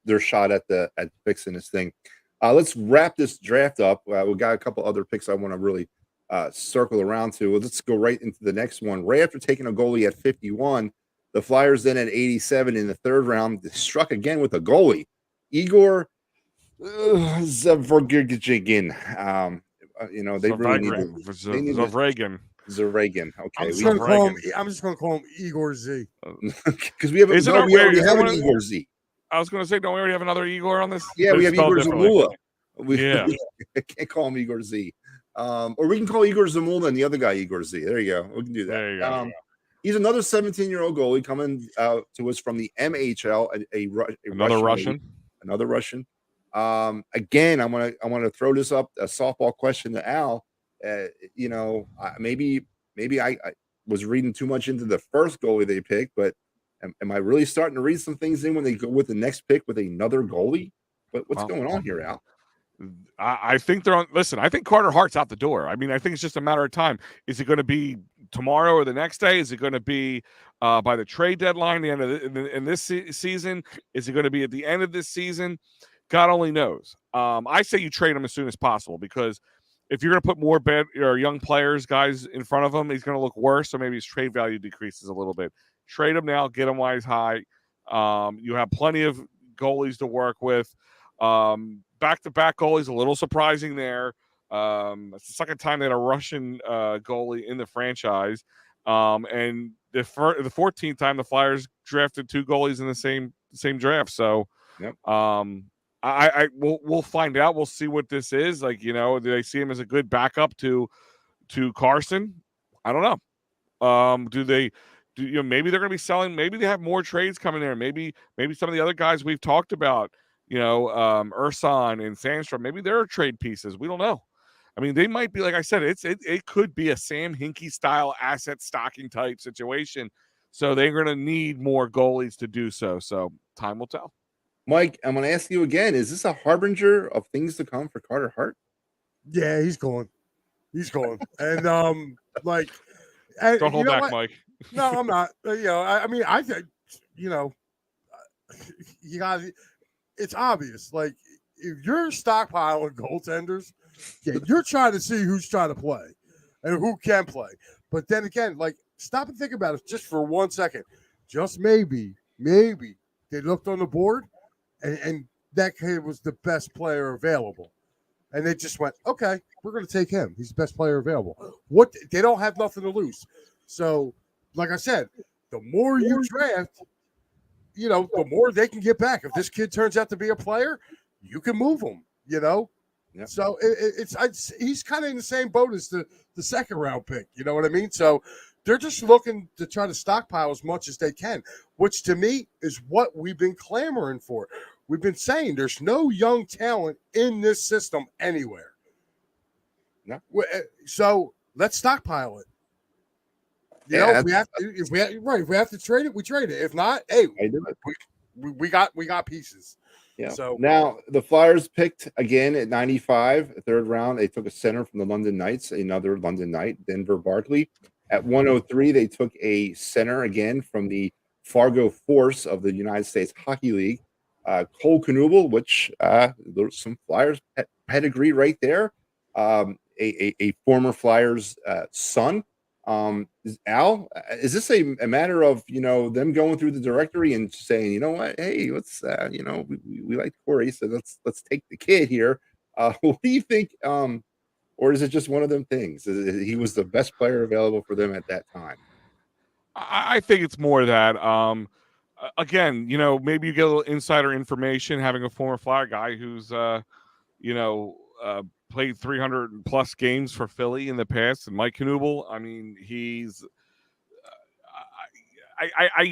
their shot at fixing this thing. Let's wrap this draft up. We got a couple other picks I want to really circle around to. Let's go right into the next one. Right after taking a goalie at 51, the Flyers then at 87 in the third round struck again with a goalie, Igor Zavragin. They really need Zavragin. Okay, I'm just going to call him Igor Z. Because we already have an Igor Z. I was going to say, don't we already have another Igor on this? Yeah, we have Igor Zamula. Yeah, I can't call him Igor Z. Or we can call Igor Zamula and the other guy Igor Z. There you go. We can do that. There you go. He's another 17-year-old goalie coming to us from the MHL. Another Russian. Another Russian. Again, I want to throw this up, a softball question to Al. Maybe I was reading too much into the first goalie they picked, but am I really starting to read some things in when they go with the next pick with another goalie? What's going on here, Al? I think they're on. Listen, I think Carter Hart's out the door. I mean, I think it's just a matter of time. Is it going to be tomorrow or the next day? Is it going to be by the trade deadline, the end of in this season? Is it going to be at the end of this season? God only knows. I say you trade him as soon as possible, because if you're going to put more young players, guys in front of him, he's going to look worse. So maybe his trade value decreases a little bit. Trade him now, get him while he's high. You have plenty of goalies to work with. Back-to-back goalies, a little surprising there. It's the second time they had a Russian goalie in the franchise. And the 14th time the Flyers drafted 2 goalies in the same draft. So, yep. We'll find out. We'll see what this is. Like, do they see him as a good backup to Carson? I don't know. Maybe they're going to be selling. Maybe they have more trades coming there. Maybe some of the other guys we've talked about, Ursan and Sandstrom, maybe they're trade pieces. We don't know. I mean, they might be, like I said, it could be a Sam Hinkie style asset stocking type situation. So they're going to need more goalies to do so. So time will tell. Mike, I'm going to ask you again, is this a harbinger of things to come for Carter Hart? Yeah, he's going. And don't hold back, Mike. No, I'm not. I think, you got, it's obvious. Like, if you're stockpiling goaltenders, you're trying to see who's trying to play and who can play. But then again, like, stop and think about it just for 1 second. Just maybe They looked on the board, and that kid was the best player available. And they just went, okay, we're going to take him. He's the best player available. What they don't have nothing to lose. So, like I said, the more you draft, the more they can get back. If this kid turns out to be a player, you can move him. Yep. So he's kind of in the same boat as the second round pick. You know what I mean? So they're just looking to try to stockpile as much as they can, which to me is what we've been clamoring for. We've been saying there's no young talent in this system anywhere. No. So let's stockpile it. If we have to trade it, we trade it. If not, hey, we got pieces. Yeah. So now the Flyers picked again at 95, third round. They took a center from the London Knights, another London Knight, Denver Barkley. At 103, they took a center again from the Fargo Force of the United States Hockey League. Cole Knuble, which there's some Flyers pedigree right there. A former Flyers son. Al, is this a matter of them going through the directory and saying, you know what, hey, let's we like Corey, so let's take the kid here. What do you think? Or is it just one of them things? He was the best player available for them at that time. I think it's more that. Again, maybe you get a little insider information having a former Flyer guy who's, played 300 plus games for Philly in the past. And Mike Knuble, I mean, he's,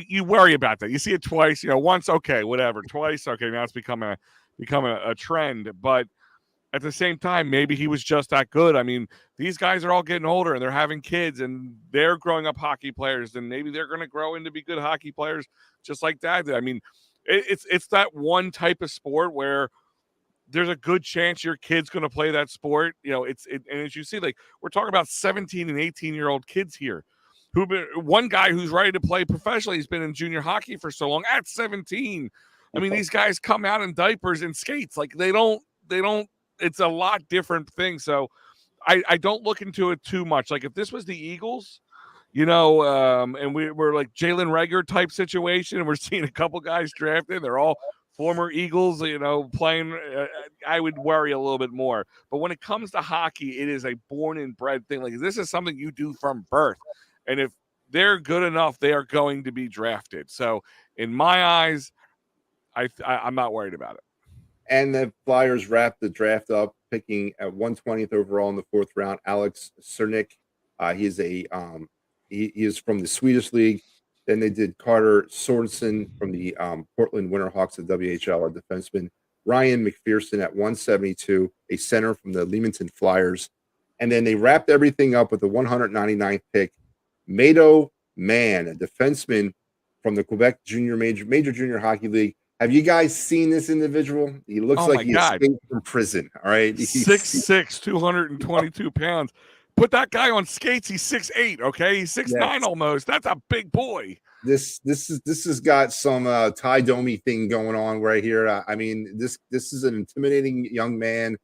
you worry about that. You see it twice, once, okay, whatever. Twice, okay, now it's becoming a trend. But at the same time, maybe he was just that good. I mean, these guys are all getting older and they're having kids and they're growing up hockey players, and maybe they're going to grow into be good hockey players just like Dad did. I mean, it's that one type of sport where there's a good chance your kid's going to play that sport. And as you see, like we're talking about 17 and 18-year-old kids here. One guy who's ready to play professionally, he's been in junior hockey for so long at 17. I mean, these guys come out in diapers and skates. Like they don't, it's a lot different thing. So I don't look into it too much. Like if this was the Eagles, and we're like Jalen Reagor type situation, and we're seeing a couple guys drafted, they're all former Eagles, playing, I would worry a little bit more. But when it comes to hockey, it is a born and bred thing. Like this is something you do from birth. And if they're good enough, they are going to be drafted. So in my eyes, I'm not worried about it. And the Flyers wrapped the draft up, picking at 120th overall in the fourth round, Alex Cernik. He is from the Swedish League. Then they did Carter Sorensen from the Portland Winterhawks of WHL, a defenseman. Ryan McPherson at 172, a center from the Leamington Flyers. And then they wrapped everything up with the 199th pick, Mado Mann, a defenseman from the Quebec Major Junior Hockey League. Have you guys seen this individual? He looks like he escaped from prison. All right. 6'6", 222 pounds. Put that guy on skates. He's 6'8". Okay. He's 6'9" almost. That's a big boy. This has got some Ty Domi thing going on right here. I mean, this is an intimidating young man.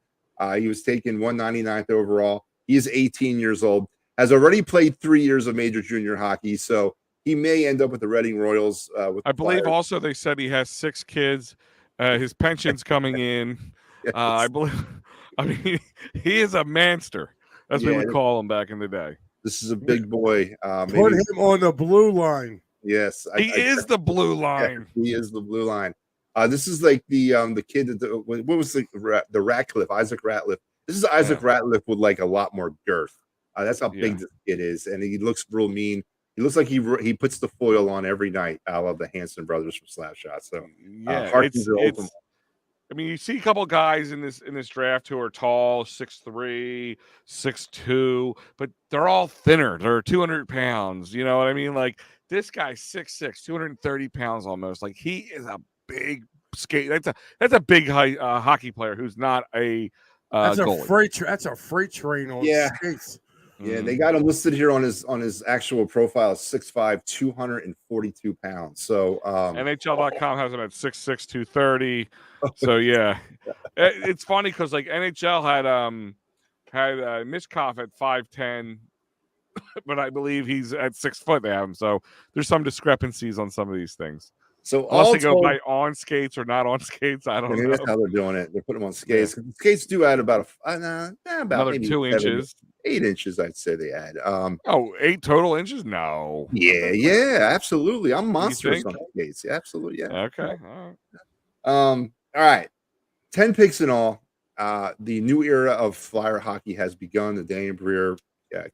He was taken 199th overall. He is 18 years old, has already played 3 years of major junior hockey. So he may end up with the Reading Royals. I believe also they said he has 6 kids. His pension's coming in. Yes. I mean, he is a manster, as we would call him back in the day. This is a big boy. Put him on the blue line. Yes. He is the blue line. Yeah, he is the blue line. This is like the kid that what was the Ratcliffe, Isaac Ratliff. This is Isaac Ratliff with like a lot more girth. That's how big this kid is, and he looks real mean. He looks like he puts the foil on every night. I love the Hanson brothers from Slapshot. So I mean, you see a couple guys in this draft who are tall, 6'3", 6'2", but they're all thinner. They're 200 pounds. You know what I mean? Like this guy's 6'6", 230 pounds almost. Like he is a big skate. That's a big hockey player who's not a goalie. That's a freight train on skates. Yeah, they got him listed here on his actual profile, 6'5", 242 pounds. So NHL.com has him at 6'6", 230. So yeah, it's funny because like NHL had Mishkov at 5'10", but I believe he's at 6 foot. They have him, so there's some discrepancies on some of these things. So Unless all they go told, by on skates or not on skates, I don't maybe know. that's how they're doing it. They're putting them on skates. Skates do add about about Another maybe 2 inches. 8 inches. I'd say they add. Oh, 8 total inches? No. Yeah, absolutely. I'm monstrous think? on skates. Yeah, absolutely. Yeah. Okay. All right. All right. 10 picks in all. The new era of Flyer hockey has begun. The Daniel Breer,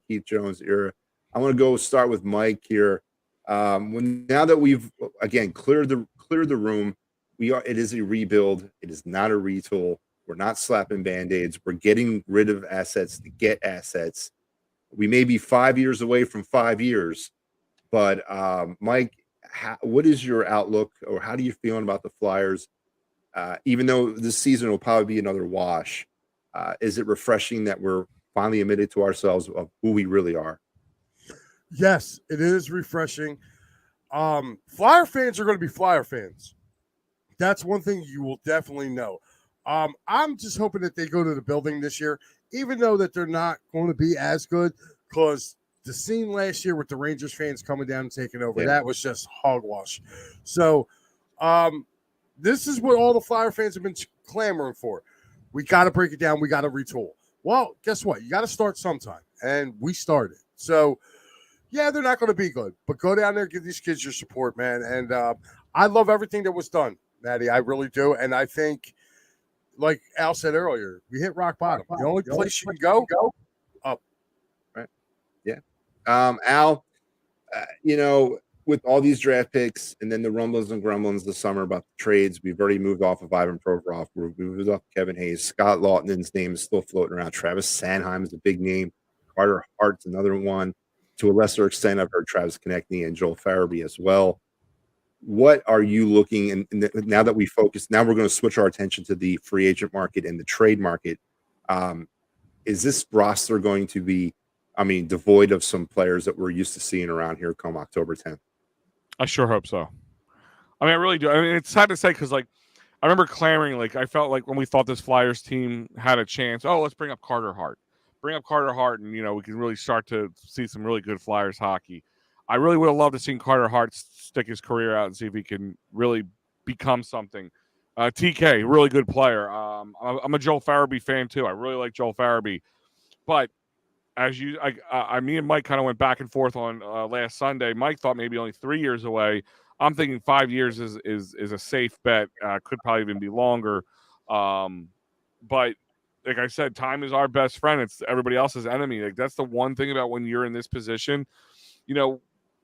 Keith Jones era. I want to go start with Mike here. Now that we've again cleared the room, it is a rebuild. It is not a retool. We're not slapping band-aids. We're getting rid of assets to get assets. We may be 5 years away from 5 years, but Mike, what is your outlook, or how do you feel about the Flyers? Even though this season will probably be another wash, is it refreshing that we're finally admitted to ourselves of who we really are? Yes, it is refreshing. Flyer fans are going to be Flyer fans. That's one thing you will definitely know. I'm just hoping that they go to the building this year, even though that they're not going to be as good, because the scene last year with the Rangers fans coming down and taking over, that was just hogwash. So this is what all the Flyer fans have been clamoring for. We got to break it down. We got to retool. Well, guess what? You got to start sometime, and we started. So, yeah, they're not going to be good, but go down there, give these kids your support, man. And I love everything that was done, Maddie. I really do. And I think, like Al said earlier, we hit rock bottom. The only place you can go up. Right. Yeah. Al, with all these draft picks and then the rumblings and grumblings this summer about the trades, we've already moved off of Ivan Provorov. We've moved off Kevin Hayes. Scott Laughton's name is still floating around. Travis Sanheim is a big name. Carter Hart's another one. To a lesser extent, I've heard Travis Konechny and Joel Farabee as well. What are you looking, and now that we focus, now we're going to switch our attention to the free agent market and the trade market. Is this roster going to be, devoid of some players that we're used to seeing around here come October 10th? I sure hope so. I really do. It's sad to say because, I remember clamoring. I felt like when we thought this Flyers team had a chance, let's bring up Carter Hart. Bring up Carter Hart, and, we can really start to see some really good Flyers hockey. I really would have loved to see Carter Hart stick his career out and see if he can really become something. TK, really good player. I'm a Joel Farabee fan, too. I really like Joel Farabee. But me and Mike kind of went back and forth on last Sunday. Mike thought maybe only 3 years away. I'm thinking 5 years is a safe bet. Could probably even be longer. But like I said, time is our best friend. It's everybody else's enemy. That's the one thing about when you're in this position.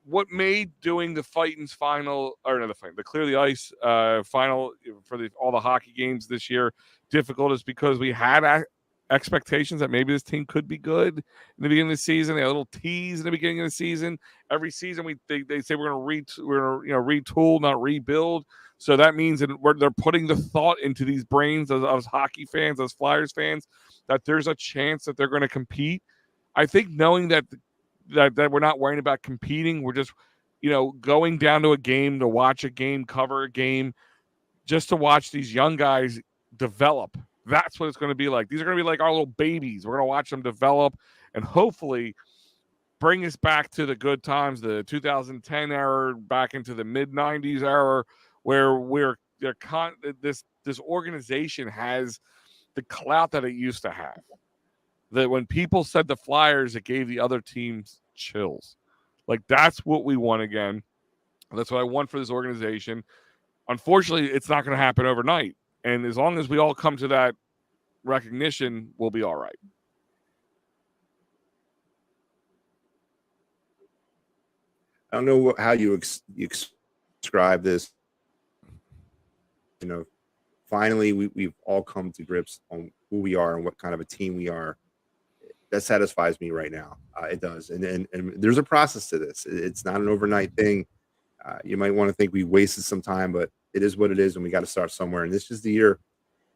What made doing the Fightins final, or not the Clear the Ice final for all the hockey games this year difficult is because we had expectations that maybe this team could be good in the beginning of the season. They had a little tease in the beginning of the season. Every season they say we're going to retool, not rebuild. So that means that they're putting the thought into these brains of hockey fans, as Flyers fans, that there's a chance that they're going to compete. I think knowing that we're not worrying about competing, we're just going down to a game to watch a game, cover a game, just to watch these young guys develop. That's what it's going to be like. These are going to be like our little babies. We're going to watch them develop and hopefully bring us back to the good times, the 2010 era, back into the mid-90s era, where this organization has the clout that it used to have. That when people said the Flyers, it gave the other teams chills. That's what we want again. That's what I want for this organization. Unfortunately, it's not going to happen overnight. And as long as we all come to that recognition, we'll be all right. I don't know how you describe this. Finally, we've all come to grips on who we are and what kind of a team we are. That satisfies me right now. It does. And there's a process to this. It's not an overnight thing. You might want to think we wasted some time, but it is what it is, and we got to start somewhere. And this is the year.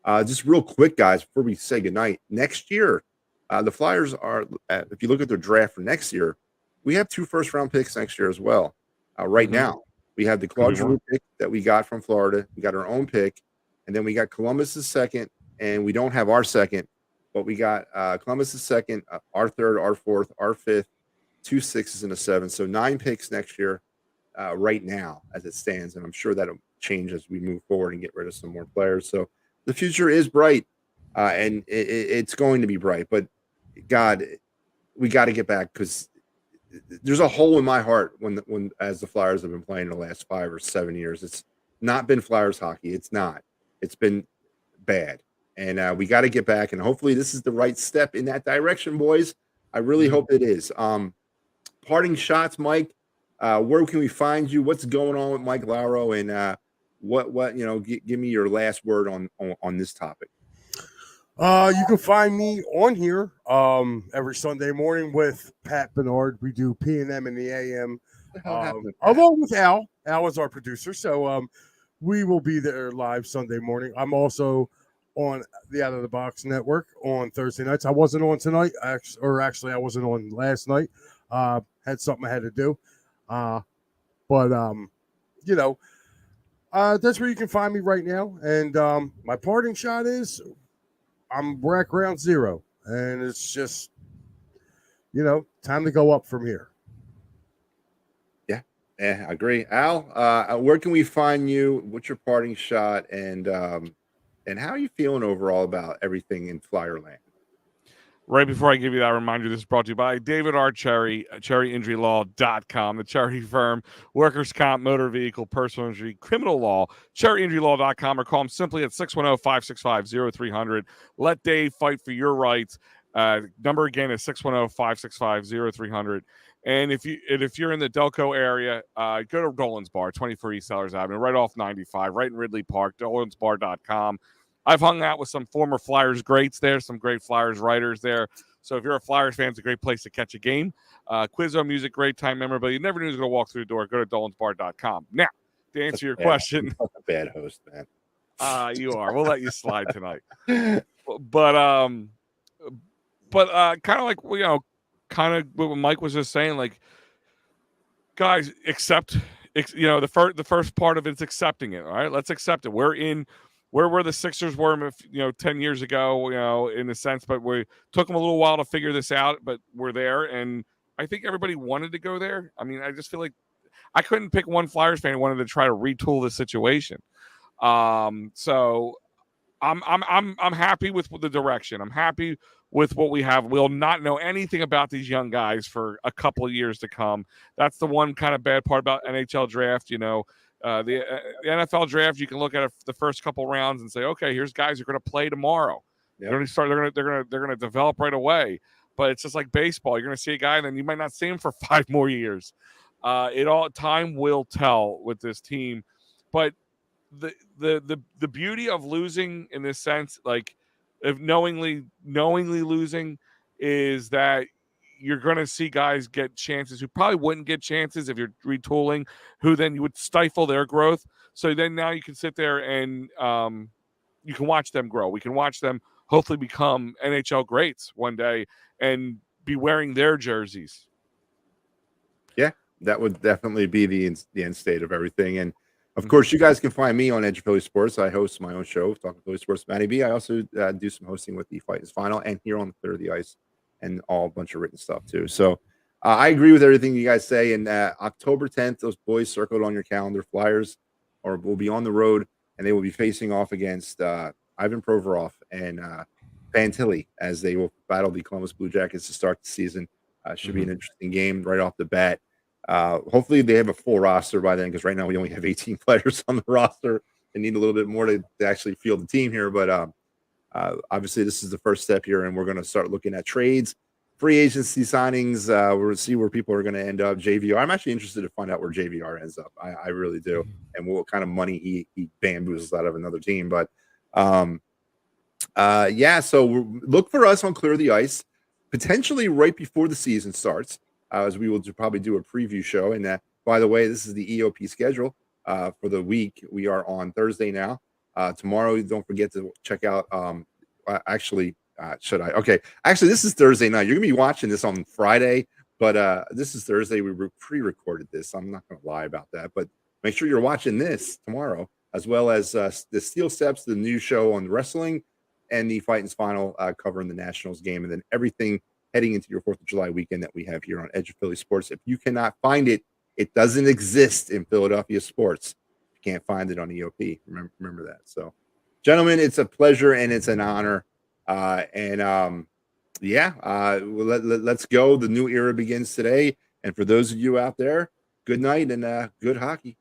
Just real quick, guys, before we say goodnight, next year, the Flyers are, if you look at their draft for next year, we have 2 first-round picks next year as well. Right now, we have the Claude Giroux pick that we got from Florida. We got our own pick, and then we got Columbus's second, and we don't have our second, but we got Columbus's second, our third, our fourth, our fifth, 2 6s, and a 7. So 9 picks next year. right now as it stands, and I'm sure that'll change as we move forward and get rid of some more players. So the future is bright, and it's going to be bright. But God, we got to get back, because there's a hole in my heart when as the Flyers have been playing the last 5 or 7 years. It's not been Flyers hockey. It's not. It's been bad, and we got to get back. And hopefully, this is the right step in that direction, boys. I really hope it is. Parting shots, Mike. Where can we find you? What's going on with Mike Lauro? And what give me your last word on this topic. You can find me on here every Sunday morning with Pat Bednarckyz. We do P&M in the AM. Along with Al. Al is our producer, so we will be there live Sunday morning. I'm also on the Out of the Box Network on Thursday nights. I wasn't on tonight, actually I wasn't on last night. Had something I had to do. But that's where you can find me right now. And my parting shot is we're at ground zero, and it's just, time to go up from here. Yeah, I agree. Al, where can we find you? What's your parting shot? And how are you feeling overall about everything in Flyerland? Right before I give you that reminder, this is brought to you by David R. Cherry, cherryinjurylaw.com, the charity firm, workers' comp, motor vehicle, personal injury, criminal law, cherryinjurylaw.com, or call them simply at 610-565-0300. Let Dave fight for your rights. Number again is 610-565-0300. And if you're in the Delco area, go to Dolan's Bar, 24 East Sellers Avenue, right off 95, right in Ridley Park, dolansbar.com. I've hung out with some former Flyers greats there, some great Flyers writers there. So if you're a Flyers fan, it's a great place to catch a game. Quizzo music, great time memorabilia. You never knew he was going to walk through the door. Go to dolansbar.com. Now, to answer your question. I'm a bad host, man. You are. We'll let you slide tonight. But kind of like, kind of what Mike was just saying, like, guys, accept, the first part of it's accepting it. All right, let's accept it. Where the Sixers were, 10 years ago, in a sense, but we took them a little while to figure this out, but we're there. And I think everybody wanted to go there. I mean, I just feel like I couldn't pick one Flyers fan who wanted to try to retool the situation. So I'm happy with the direction. I'm happy with what we have. We'll not know anything about these young guys for a couple of years to come. That's the one kind of bad part about NHL draft, the NFL draft, you can look at the first couple rounds and say, okay, here's guys who are going to play tomorrow. Yep. They're going to develop right away. But it's just like baseball. You're going to see a guy, and then you might not see him for 5 more years. Time will tell with this team. But the beauty of losing in this sense, like if knowingly losing, is that you're going to see guys get chances who probably wouldn't get chances if you're retooling, who then you would stifle their growth. So then now you can sit there and you can watch them grow. We can watch them hopefully become NHL greats one day and be wearing their jerseys. Yeah, that would definitely be the end state of everything. And of course, you guys can find me on Edge of Philly Sports. I host my own show, Talking Philly Sports, Matty B. I also do some hosting with the Fight is Final and here on the Clear the Ice, and all a bunch of written stuff too. So I agree with everything you guys say. And October 10th, those boys circled on your calendar. Flyers will be on the road, and they will be facing off against Ivan Provorov and Fantilli as they will battle the Columbus Blue Jackets to start the season. Should be an interesting game right off the bat. Hopefully they have a full roster by then, because right now we only have 18 players on the roster and need a little bit more to actually field the team here. But obviously this is the first step here, and we're going to start looking at trades, free agency signings. We'll see where people are going to end up. JVR, I'm actually interested to find out where JVR ends up. I really do, and what kind of money he bamboozles out of another team. But so look for us on Clear the Ice, potentially right before the season starts, as we will probably do a preview show. And by the way, this is the EOP schedule for the week. We are on Thursday now. Tomorrow, don't forget to check out. Should I? Okay, actually, this is Thursday night. You're gonna be watching this on Friday, but this is Thursday. We pre-recorded this. I'm not gonna lie about that, but make sure you're watching this tomorrow, as well as the Steel Steps, the new show on wrestling, and the Fight and Final covering the Nationals game, and then everything heading into your 4th of July weekend that we have here on Edge of Philly Sports. If you cannot find it It doesn't exist in Philadelphia sports. You can't find it on EOP. Remember that. So, gentlemen, it's a pleasure and it's an honor. Let's go. The new era begins today. And for those of you out there, good night and good hockey.